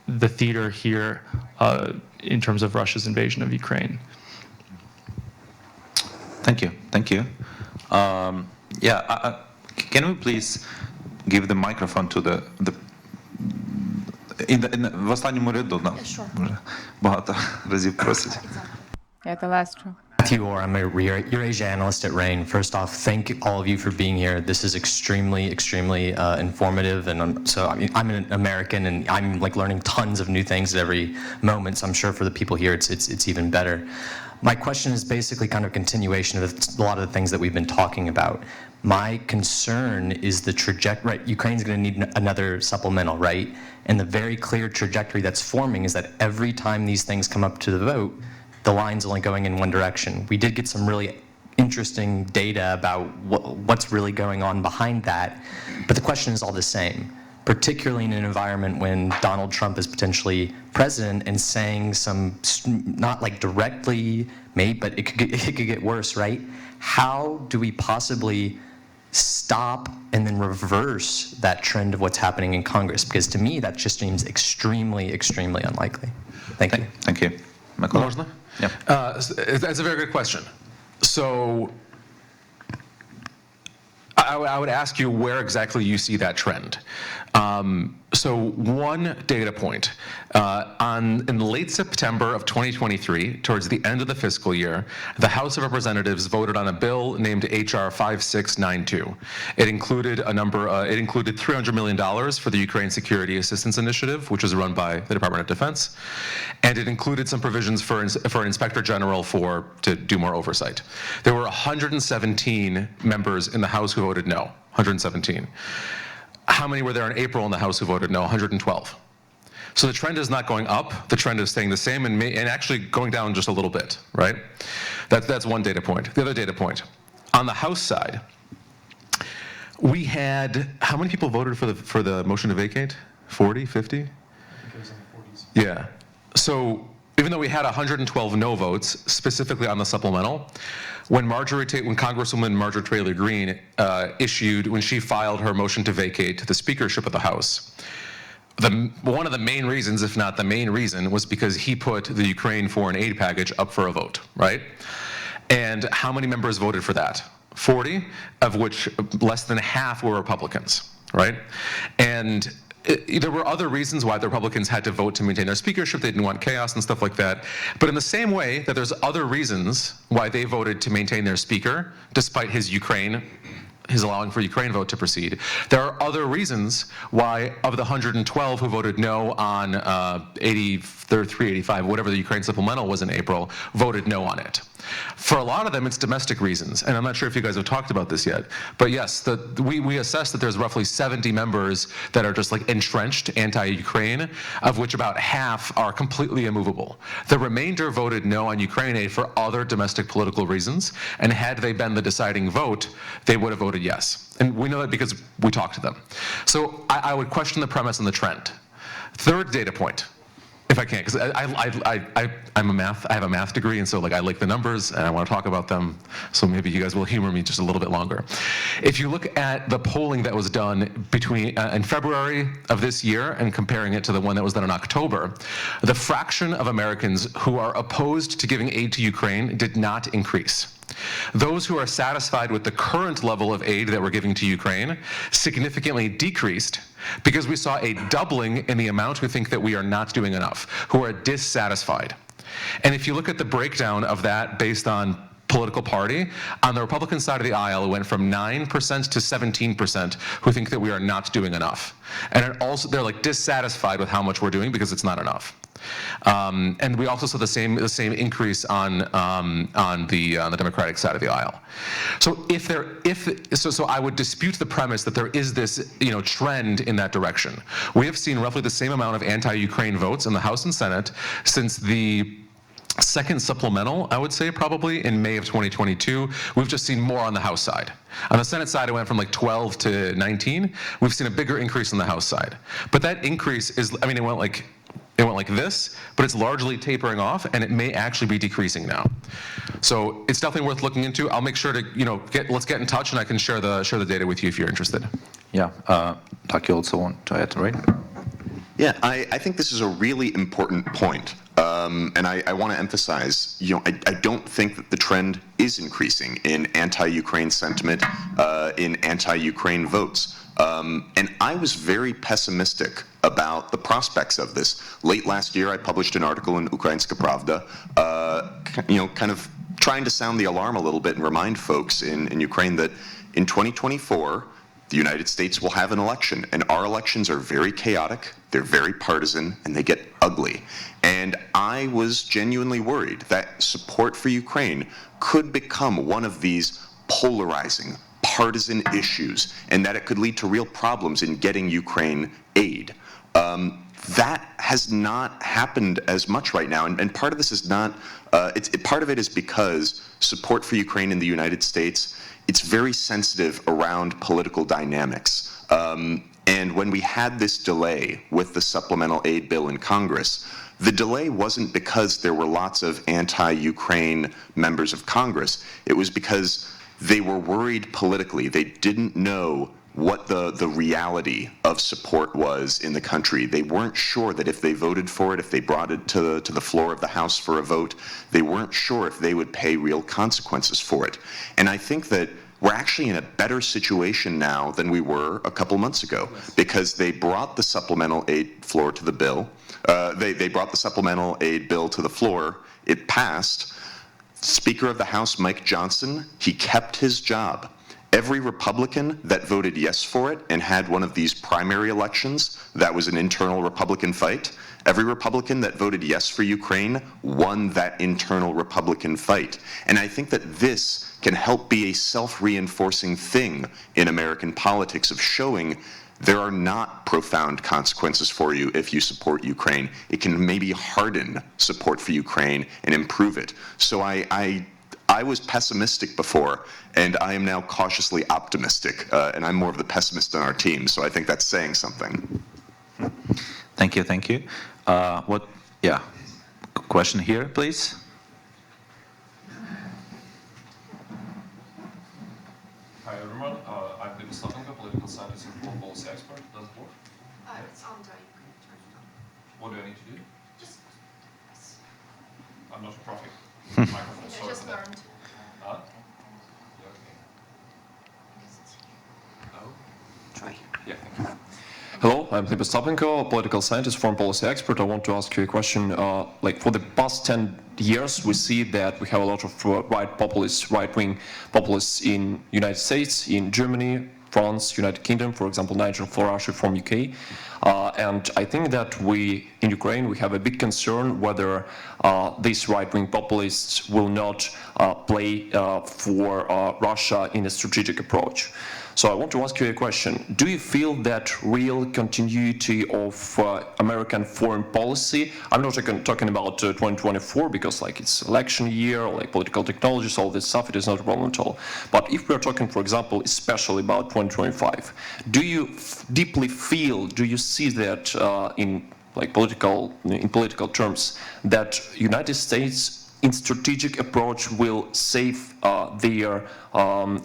the theater here in terms of Russia's invasion of Ukraine. Thank you. Thank you. Can we please give the microphone to the в останньому ряду, вже багато разів просять. Yeah, the last row. Matthew Orr, I'm a Eurasia analyst at RAIN. First off, thank all of you for being here. This is extremely informative, and I'm an American, and I'm like learning tons of new things at every moment. So I'm sure for the people here, it's even better. My question is basically kind of a continuation of a lot of the things that we've been talking about. My concern is the trajectory. Right, Ukraine's going to need another supplemental, right? And the very clear trajectory that's forming is that every time these things come up to the vote, the line's only going in one direction. We did get some really interesting data about what's really going on behind that, but the question is all the same, particularly in an environment when Donald Trump is potentially president and saying some, not like directly, maybe, but it could get worse, right? How do we possibly stop and then reverse that trend of what's happening in Congress? Because to me, that just seems extremely unlikely. Thank you. Thank you. Можно? Yeah. That's a very good question. So I would ask you where exactly you see that trend. So one data point, in late September of 2023, towards the end of the fiscal year, the House of Representatives voted on a bill named HR 5692. It included $300 million for the Ukraine Security Assistance Initiative, which is run by the Department of Defense, and it included some provisions for an Inspector General to do more oversight. There were 117 members in the House who voted no, 117. How many were there in April in the House who voted no? 112. So the trend is not going up. The trend is staying the same and actually going down just a little bit, right? That's one data point. The other data point, on the House side, we had, how many people voted for the motion to vacate? 40, 50? I think it was in the 40s. Yeah. So even though we had 112 no votes, specifically on the supplemental, when Congresswoman Marjorie Taylor Greene when she filed her motion to vacate the speakership of the House, one of the main reasons, if not the main reason, was because he put the Ukraine foreign aid package up for a vote, right? And how many members voted for that? 40, of which less than half were Republicans, right? And there were other reasons why the Republicans had to vote to maintain their speakership. They didn't want chaos and stuff like that. But in the same way that there's other reasons why they voted to maintain their speaker, despite his allowing for Ukraine vote to proceed, there are other reasons why, of the 112 who voted no on 385, whatever the Ukraine supplemental was in April, voted no on it. For a lot of them, it's domestic reasons, and I'm not sure if you guys have talked about this yet, but yes, we assess that there's roughly 70 members that are just like entrenched anti-Ukraine, of which about half are completely immovable. The remainder voted no on Ukraine aid for other domestic political reasons, and had they been the deciding vote, they would have voted yes. And we know that because we talked to them. So I would question the premise and the trend. Third data point, if I can, because I have a math degree, and so like I like the numbers and I want to talk about them. So maybe you guys will humor me just a little bit longer. If you look at the polling that was done between in February of this year and comparing it to the one that was done in October, the fraction of Americans who are opposed to giving aid to Ukraine did not increase. Those who are satisfied with the current level of aid that we're giving to Ukraine significantly decreased, because we saw a doubling in the amount who think that we are not doing enough, who are dissatisfied. And if you look at the breakdown of that based on political party, on the Republican side of the aisle, it went from 9% to 17% who think that we are not doing enough. And it also, they're like dissatisfied with how much we're doing because it's not enough. And we also saw the same increase on the Democratic side of the aisle. So so I would dispute the premise that there is this trend in that direction. We have seen roughly the same amount of anti-Ukraine votes in the House and Senate since the second supplemental, I would say, probably in May of 2022. We've just seen more on the House side. On the Senate side, it went from like 12 to 19. We've seen a bigger increase on the House side. But that increase is, I mean, it went like this, but it's largely tapering off, and it may actually be decreasing now. So it's definitely worth looking into. I'll make sure to, let's get in touch, and I can share the data with you if you're interested. Yeah, Doug, you also want to add, right? Yeah, I think this is a really important point. And I want to emphasize, I don't think that the trend is increasing in anti-Ukraine sentiment, in anti-Ukraine votes. And I was very pessimistic about the prospects of this. Late last year, I published an article in Ukrainska Pravda, kind of trying to sound the alarm a little bit and remind folks in Ukraine that in 2024, the United States will have an election, and our elections are very chaotic, they're very partisan, and they get ugly. And I was genuinely worried that support for Ukraine could become one of these polarizing, partisan issues, and that it could lead to real problems in getting Ukraine aid. That has not happened as much right now, and part of this is not, part of it is because support for Ukraine in the United States, it's very sensitive around political dynamics. And when we had this delay with the supplemental aid bill in Congress, the delay wasn't because there were lots of anti-Ukraine members of Congress. It was because they were worried politically. They didn't know what the reality of support was in the country. They weren't sure that if they voted for it, if they brought it to the floor of the House for a vote, they weren't sure if they would pay real consequences for it. And I think that we're actually in a better situation now than we were a couple months ago, because they brought the supplemental aid floor to the bill. They brought the supplemental aid bill to the floor. It passed. Speaker of the House, Mike Johnson, he kept his job. Every Republican that voted yes for it and had one of these primary elections, that was an internal Republican fight, every Republican that voted yes for Ukraine won that internal Republican fight. And I think that this can help be a self-reinforcing thing in American politics of showing there are not profound consequences for you if you support Ukraine. It can maybe harden support for Ukraine and improve it. So I was pessimistic before, and I am now cautiously optimistic, and I'm more of the pessimist on our team, so I think that's saying something. Thank you, thank you. Question here, please. Hi everyone, I'm Advocacy, political scientist and foreign policy expert. Does it work? It's on, you can turn it on. What do I need to do? Just press. I'm not a prophet. Microphone, I sorry just for that. learned. Huh? Try. Yeah, thank you. Hello, I'm Filipe Stapenko, political scientist, foreign policy expert. I want to ask you a question. For the past 10 years, we see that we have a lot of right-wing populists in United States, in Germany, France, United Kingdom, for example, Nigel Farage from UK. And I think that we, in Ukraine, we have a big concern whether these right-wing populists will not play for Russia in a strategic approach. So I want to ask you a question. Do you feel that real continuity of American foreign policy, I'm not talking about 2024 because like it's election year, like political technologies, all this stuff, it is not a problem at all. But if we're talking, for example, especially about 2025, do you deeply feel, do you see that in political terms, that United States in strategic approach will save their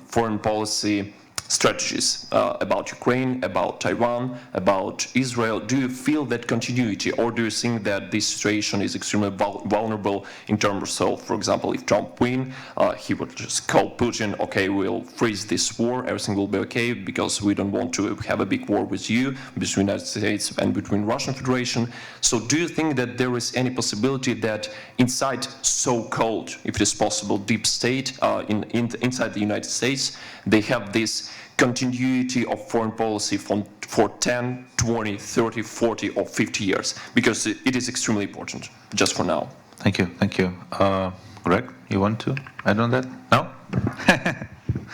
foreign policy strategies about Ukraine, about Taiwan, about Israel? Do you feel that continuity, or do you think that this situation is extremely vulnerable in terms of, for example, if Trump win, he would just call Putin, okay, we'll freeze this war, everything will be okay because we don't want to have a big war with you, between the United States and between Russian Federation. So do you think that there is any possibility that inside so-called, if it is possible, deep state inside the United States, they have this continuity of foreign policy for 10, 20, 30, 40 or 50 years, because it is extremely important, just for now. Thank you. Greg, you want to add on that? No?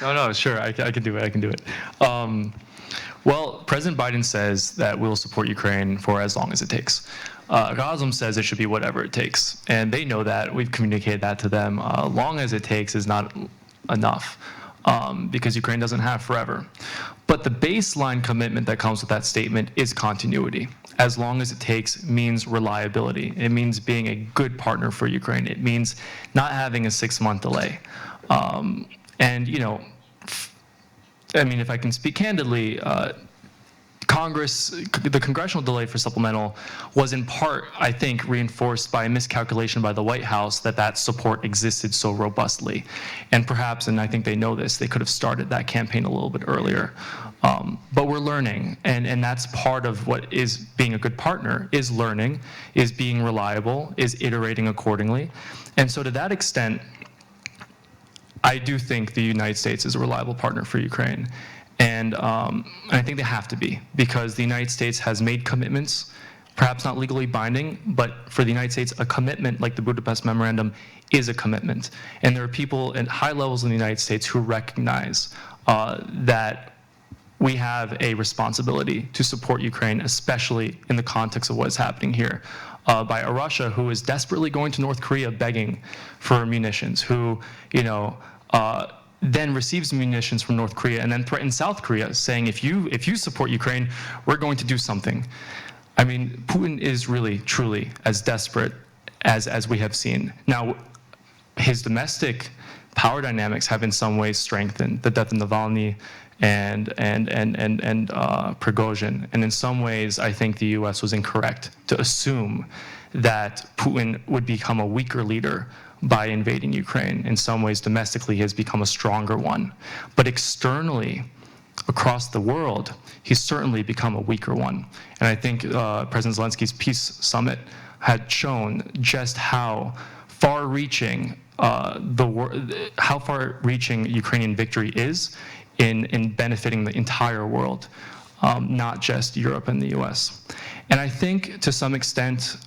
No, sure, I can do it. Well, President Biden says that we'll support Ukraine for as long as it takes. Razom says it should be whatever it takes, and they know that. We've communicated that to them. Long as it takes is not enough. Because Ukraine doesn't have forever. But the baseline commitment that comes with that statement is continuity. As long as it takes means reliability. It means being a good partner for Ukraine. It means not having a 6-month delay. And, you know, I mean, if I can speak candidly, the congressional delay for supplemental was in part, I think, reinforced by a miscalculation by the White House that support existed so robustly. And perhaps, and I think they know this, they could have started that campaign a little bit earlier. But we're learning, and that's part of what is being a good partner, is learning, is being reliable, is iterating accordingly. And so to that extent, I do think the United States is a reliable partner for Ukraine. And I think they have to be, because the United States has made commitments, perhaps not legally binding, but for the United States, a commitment like the Budapest Memorandum is a commitment. And there are people at high levels in the United States who recognize that we have a responsibility to support Ukraine, especially in the context of what is happening here. By a Russia who is desperately going to North Korea begging for munitions, who, you know, then receives munitions from North Korea and then threatens South Korea, saying, if you support Ukraine, we're going to do something. I mean, Putin is really, truly as desperate as we have seen. Now, his domestic power dynamics have in some ways strengthened. The death of Navalny and Prigozhin. And in some ways, I think the U.S. was incorrect to assume that Putin would become a weaker leader by invading Ukraine. In some ways, domestically, he has become a stronger one. But externally, across the world, he's certainly become a weaker one. And I think President Zelensky's peace summit had shown just how far-reaching Ukrainian victory is in benefiting the entire world, not just Europe and the U.S. And I think, to some extent,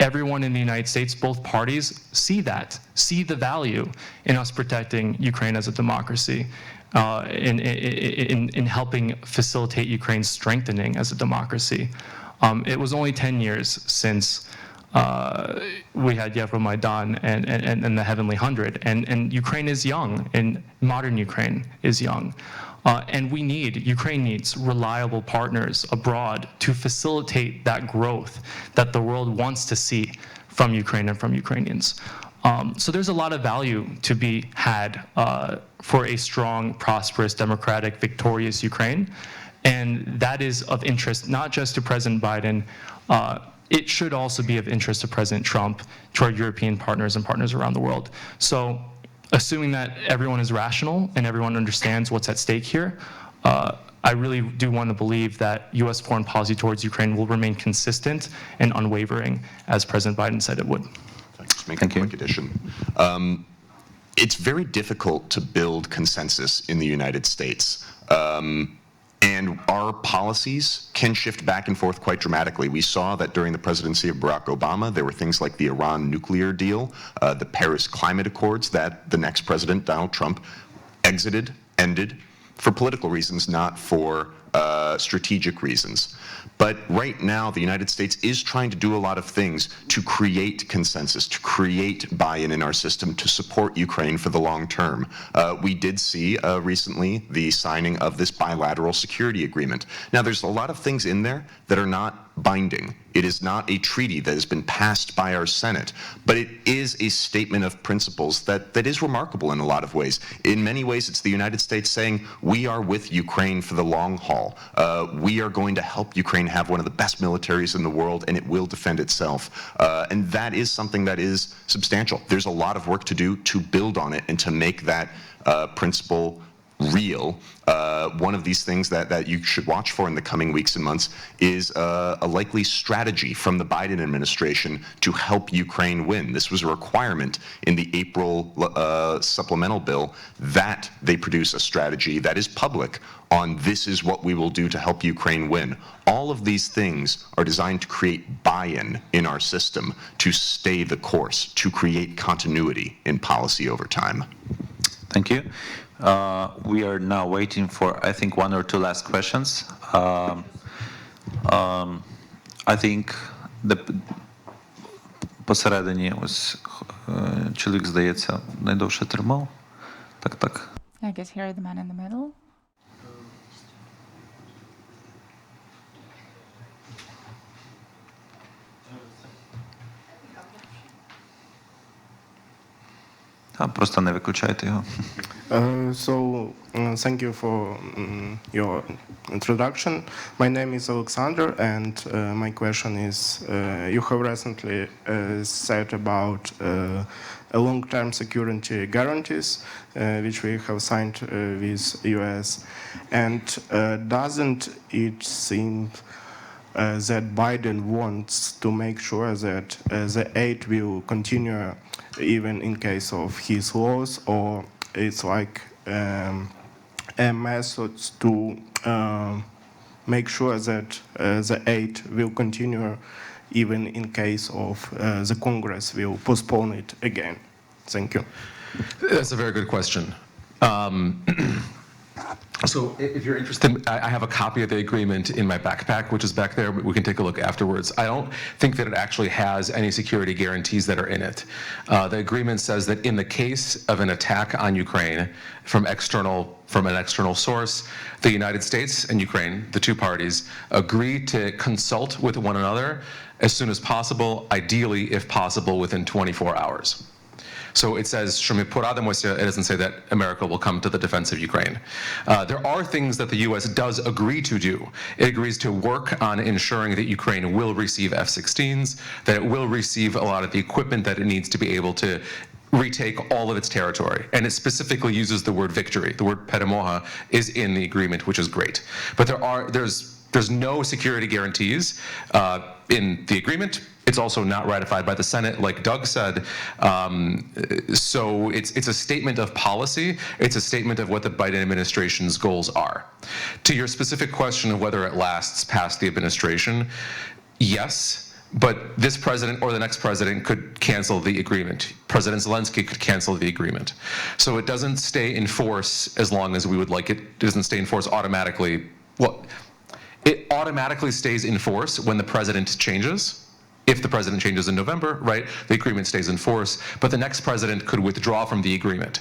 everyone in the United States, both parties, see the value in us protecting Ukraine as a democracy, in helping facilitate Ukraine's strengthening as a democracy. It was only 10 years since we had Euromaidan and the Heavenly Hundred, and Ukraine is young, and modern Ukraine is young. And Ukraine needs reliable partners abroad to facilitate that growth that the world wants to see from Ukraine and from Ukrainians. So there's a lot of value to be had for a strong, prosperous, democratic, victorious Ukraine. And that is of interest not just to President Biden, it should also be of interest to President Trump, to our European partners and partners around the world. So assuming that everyone is rational and everyone understands what's at stake here, I really do want to believe that U.S. foreign policy towards Ukraine will remain consistent and unwavering, as President Biden said it would. Just make a quick addition. It's very difficult to build consensus in the United States. And our policies can shift back and forth quite dramatically. We saw that during the presidency of Barack Obama, there were things like the Iran nuclear deal, the Paris Climate Accords that the next president, Donald Trump, ended for political reasons, not for strategic reasons. But right now, the United States is trying to do a lot of things to create consensus, to create buy-in in our system, to support Ukraine for the long term. We did see recently the signing of this bilateral security agreement. Now, there's a lot of things in there that are not binding. It is not a treaty that has been passed by our Senate, but it is a statement of principles that is remarkable in a lot of ways. In many ways, it's the United States saying, we are with Ukraine for the long haul. We are going to help Ukraine have one of the best militaries in the world, and it will defend itself. And that is something that is substantial. There's a lot of work to do to build on it and to make that principle real. One of these things that you should watch for in the coming weeks and months is a likely strategy from the Biden administration to help Ukraine win. This was a requirement in the April supplemental bill that they produce a strategy that is public on this is what we will do to help Ukraine win. All of these things are designed to create buy-in in our system, to stay the course, to create continuity in policy over time. Thank you. We are now waiting for, I think, one or two last questions. I think посередині ось чоловік, здається, найдовше тримав. Так. I guess here the man in the middle. Просто не виключайте його. Thank you for your introduction. My name is Alexander, and my question is, you have recently said about a long-term security guarantees, which we have signed with US. And doesn't it seem that Biden wants to make sure that the aid will continue even in case of his laws, or it's like a method to make sure that the aid will continue even in case of the Congress will postpone it again? Thank you. That's a very good question. So if you're interested, I have a copy of the agreement in my backpack, which is back there. We can take a look afterwards. I don't think that it actually has any security guarantees that are in it. The agreement says that in the case of an attack on Ukraine from an external source, the United States and Ukraine, the two parties, agree to consult with one another as soon as possible, ideally, if possible, within 24 hours. So it says, що ми порадимося, it doesn't say that America will come to the defense of Ukraine. There are things that the US does agree to do. It agrees to work on ensuring that Ukraine will receive F-16s, that it will receive a lot of the equipment that it needs to be able to retake all of its territory. And it specifically uses the word victory. The word перемога is in the agreement, which is great. But there's no security guarantees in the agreement. It's also not ratified by the Senate, like Doug said. So it's a statement of policy. It's a statement of what the Biden administration's goals are. To your specific question of whether it lasts past the administration, yes, but this president or the next president could cancel the agreement. President Zelensky could cancel the agreement. So it doesn't stay in force as long as we would like it. It doesn't stay in force automatically. Well, it automatically stays in force when the president changes. If the president changes in November, right, the agreement stays in force, but the next president could withdraw from the agreement.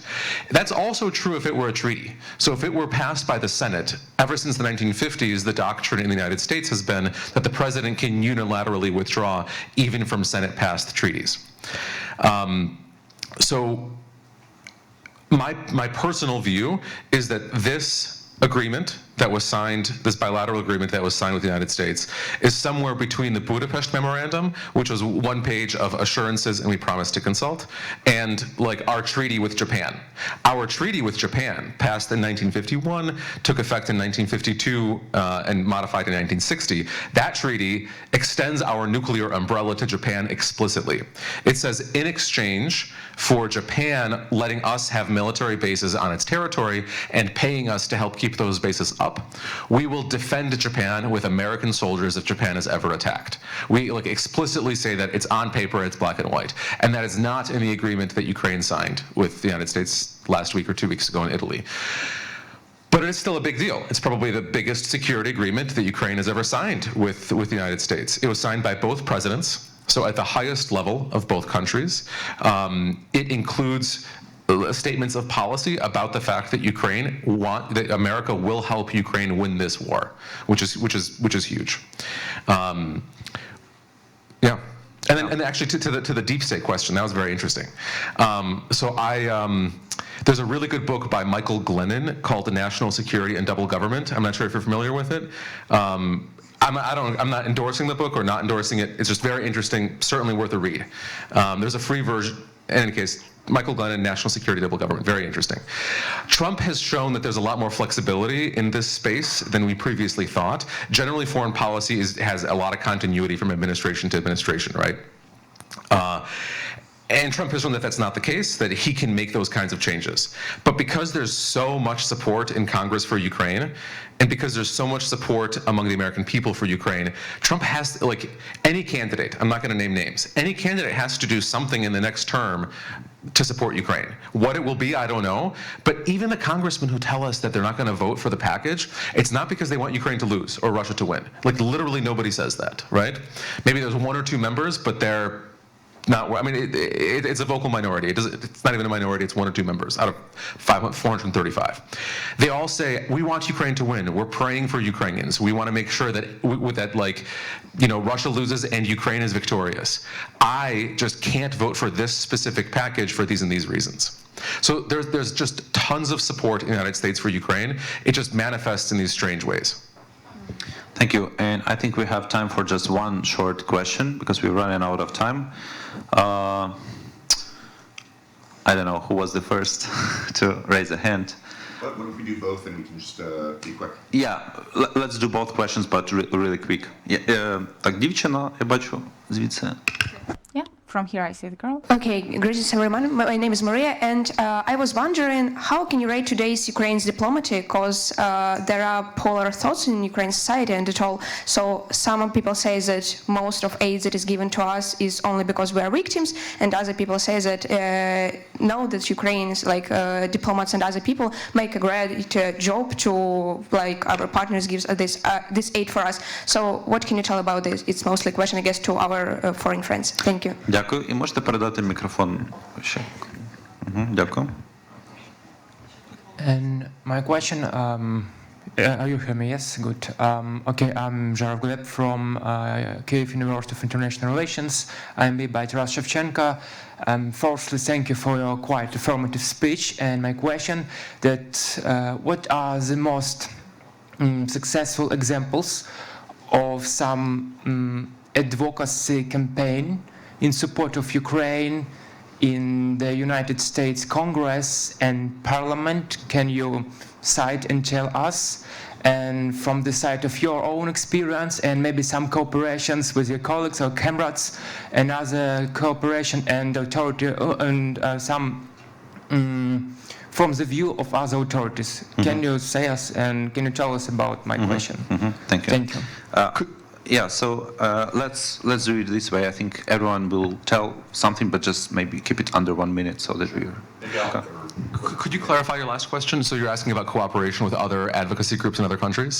That's also true if it were a treaty. So if it were passed by the Senate, ever since the 1950s, the doctrine in the United States has been that the president can unilaterally withdraw even from Senate-passed treaties. So my personal view is that this agreement that was signed, this bilateral agreement that was signed with the United States, is somewhere between the Budapest Memorandum, which was one page of assurances and we promised to consult, and like our treaty with Japan. Our treaty with Japan, passed in 1951, took effect in 1952, and modified in 1960. That treaty extends our nuclear umbrella to Japan explicitly. It says in exchange for Japan letting us have military bases on its territory and paying us to help keep those bases up, we will defend Japan with American soldiers if Japan is ever attacked. We explicitly say that it's on paper, it's black and white. And that is not in the agreement that Ukraine signed with the United States last week or 2 weeks ago in Italy. But it is still a big deal. It's probably the biggest security agreement that Ukraine has ever signed with the United States. It was signed by both presidents, so at the highest level of both countries. It includes statements of policy about the fact that that America will help Ukraine win this war, which is huge. Yeah. And then actually to the deep state question, that was very interesting. There's a really good book by Michael Glennon called The National Security and Double Government. I'm not sure if you're familiar with it. I'm not endorsing the book or not endorsing it. It's just very interesting, certainly worth a read. There's a free version. In any case, Michael Glennon, National Security, Double Government, very interesting. Trump has shown that there's a lot more flexibility in this space than we previously thought. Generally, foreign policy has a lot of continuity from administration to administration, right? And Trump has shown that that's not the case, that he can make those kinds of changes. But because there's so much support in Congress for Ukraine, and because there's so much support among the American people for Ukraine, Trump has, any candidate, I'm not going to name names, any candidate has to do something in the next term to support Ukraine. What it will be, I don't know. But even the congressmen who tell us that they're not going to vote for the package, it's not because they want Ukraine to lose or Russia to win. Literally nobody says that, right? Maybe there's 1 or 2 members, but they're not, it's a vocal minority. It's not even a minority, it's 1 or 2 members out of 435. They all say, we want Ukraine to win. We're praying for Ukrainians. We want to make sure that, Russia loses and Ukraine is victorious. I just can't vote for this specific package for these and these reasons. So there's just tons of support in the United States for Ukraine. It just manifests in these strange ways. Thank you. And I think we have time for just one short question because we're running out of time. I don't know who was the first to raise a hand. What if we do both and we can just be quick? Yeah, let's do both questions, but really quick. Так, дівчина, я бачу звідси. Yeah, from here I see the girl. Okay, greetings everyone. My name is Maria, and I was wondering how can you rate today's Ukraine's diplomacy, because there are polar thoughts in Ukraine society and at all. So some people say that most of aid that is given to us is only because we are victims, and other people say that no, that Ukrainians, diplomats and other people, make a great job to, our partners gives this aid for us. So what can you tell about this? It's mostly a question, I guess, to our foreign friends. Thank you. Дякую. І можете передати мікрофон ще. Дякую. And my question, you hear me? Yes, good. Okay, I'm Zharov Gleb from Kyiv University of International Relations. I'm by Taras Shevchenko. Firstly, thank you for your quite informative speech. And my question that what are the most successful examples of some advocacy campaign in support of Ukraine in the United States Congress and Parliament? Can you cite and tell us? And from the side of your own experience and maybe some cooperations with your colleagues or comrades and other cooperation and authority and some from the view of other authorities. Can you say us and can you tell us about my question? Thank you. Thank you. Yeah, so let's do it this way. I think everyone will tell something, but just maybe keep it under 1 minute so that we're... Could you clarify your last question? So you're asking about cooperation with other advocacy groups in other countries?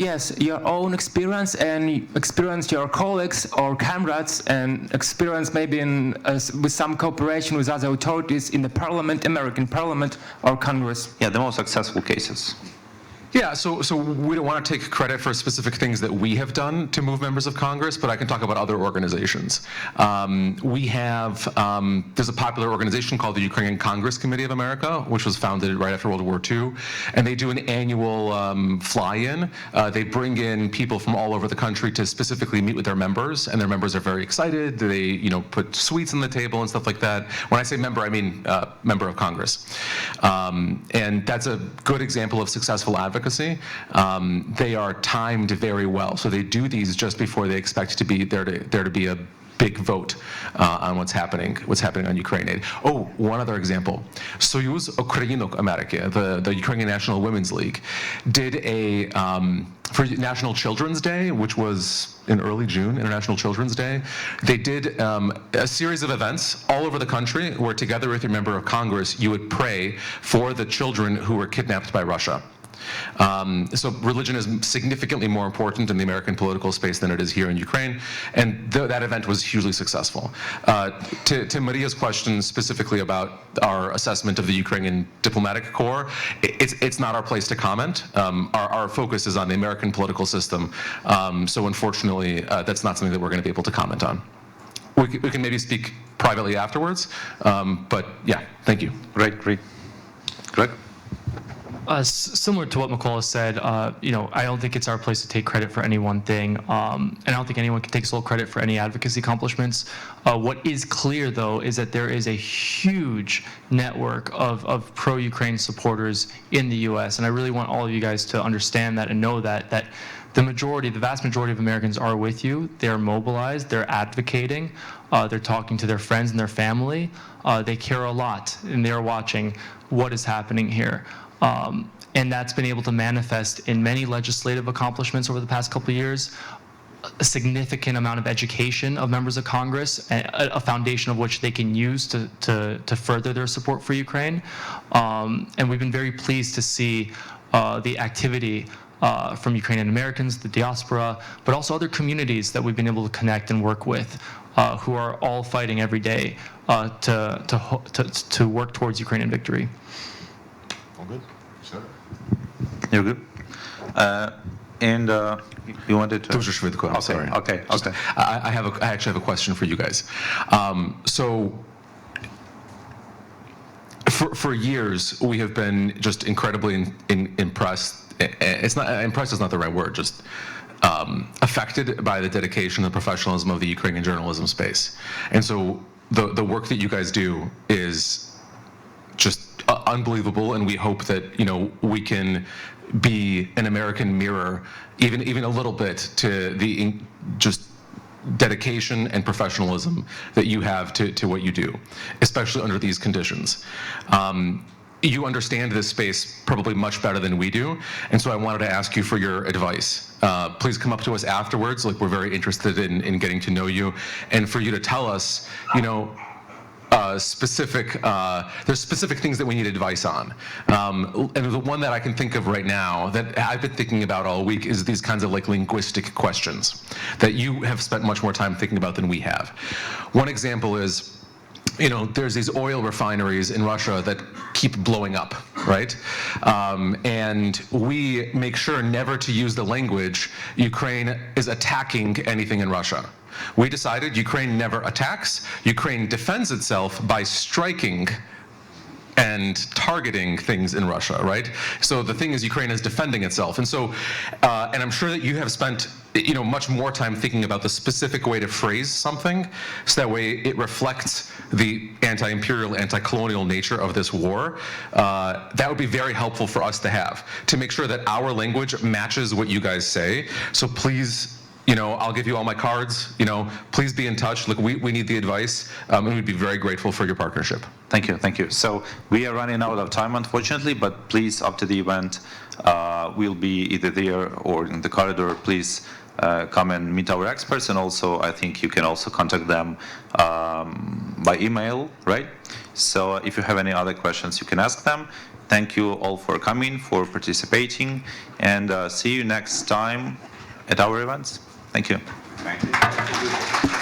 Yes, your own experience and experience your colleagues or comrades and experience maybe with some cooperation with other authorities in the Parliament, American Parliament or Congress. Yeah, the most successful cases. Yeah, so we don't want to take credit for specific things that we have done to move members of Congress, but I can talk about other organizations. We have, there's a popular organization called the Ukrainian Congress Committee of America, which was founded right after World War II, and they do an annual fly-in. They bring in people from all over the country to specifically meet with their members, and their members are very excited. They, put sweets on the table and stuff like that. When I say member, I mean member of Congress. And that's a good example of successful advocacy. They are timed very well, so they do these just before they expect to be there to be a big vote on what's happening on Ukraine aid. Oh, one other example. Soyuz Ukrainok America, the Ukrainian National Women's League, did a for National Children's Day, which was in early June, International Children's Day, they did a series of events all over the country where together with your member of Congress, you would pray for the children who were kidnapped by Russia. So religion is significantly more important in the American political space than it is here in Ukraine, and that event was hugely successful. To Maria's question specifically about our assessment of the Ukrainian diplomatic corps, it's not our place to comment. Our focus is on the American political system, so unfortunately that's not something that we're going to be able to comment on. We can maybe speak privately afterwards, but yeah, thank you. Great. Greg? Similar to what Mikola said, I don't think it's our place to take credit for any one thing, and I don't think anyone can take sole credit for any advocacy accomplishments. What is clear, though, is that there is a huge network of pro-Ukraine supporters in the U.S., and I really want all of you guys to understand that and know that the vast majority of Americans are with you. They're mobilized, they're advocating, they're talking to their friends and their family. They care a lot, and they're watching what is happening here. And that's been able to manifest in many legislative accomplishments over the past couple of years, a significant amount of education of members of Congress, a foundation of which they can use to further their support for Ukraine. And we've been very pleased to see the activity from Ukrainian Americans, the diaspora, but also other communities that we've been able to connect and work with, who are all fighting every day to work towards Ukrainian victory. All good? Sure. You're good? And you wanted to... Дуже швидко, I'm sorry. Okay. I actually have a question for you guys. So for years, we have been just incredibly impressed. Impressed is not the right word, just affected by the dedication and professionalism of the Ukrainian journalism space. And so the work that you guys do is just unbelievable, and we hope that we can be an American mirror, even a little bit, to the just dedication and professionalism that you have to what you do, especially under these conditions. You understand this space probably much better than we do, and so I wanted to ask you for your advice. Please come up to us afterwards. We're very interested in getting to know you, and for you to tell us, there's specific things that we need advice on. And the one that I can think of right now that I've been thinking about all week is these kinds of linguistic questions that you have spent much more time thinking about than we have. One example is, there's these oil refineries in Russia that keep blowing up, right? And we make sure never to use the language, Ukraine is attacking anything in Russia. We decided Ukraine never attacks. Ukraine defends itself by striking and targeting things in Russia, right? So the thing is, Ukraine is defending itself. And so, and I'm sure that you have spent, much more time thinking about the specific way to phrase something, so that way it reflects the anti-imperial, anti-colonial nature of this war. That would be very helpful for us to have, to make sure that our language matches what you guys say. So please, I'll give you all my cards, please be in touch. Look, we need the advice, and we'd be very grateful for your partnership. Thank you. So we are running out of time, unfortunately, but please, after the event, we'll be either there or in the corridor. Please come and meet our experts, and also I think you can also contact them by email, right? So if you have any other questions, you can ask them. Thank you all for coming, for participating, and see you next time at our events. Thank you. Thank you.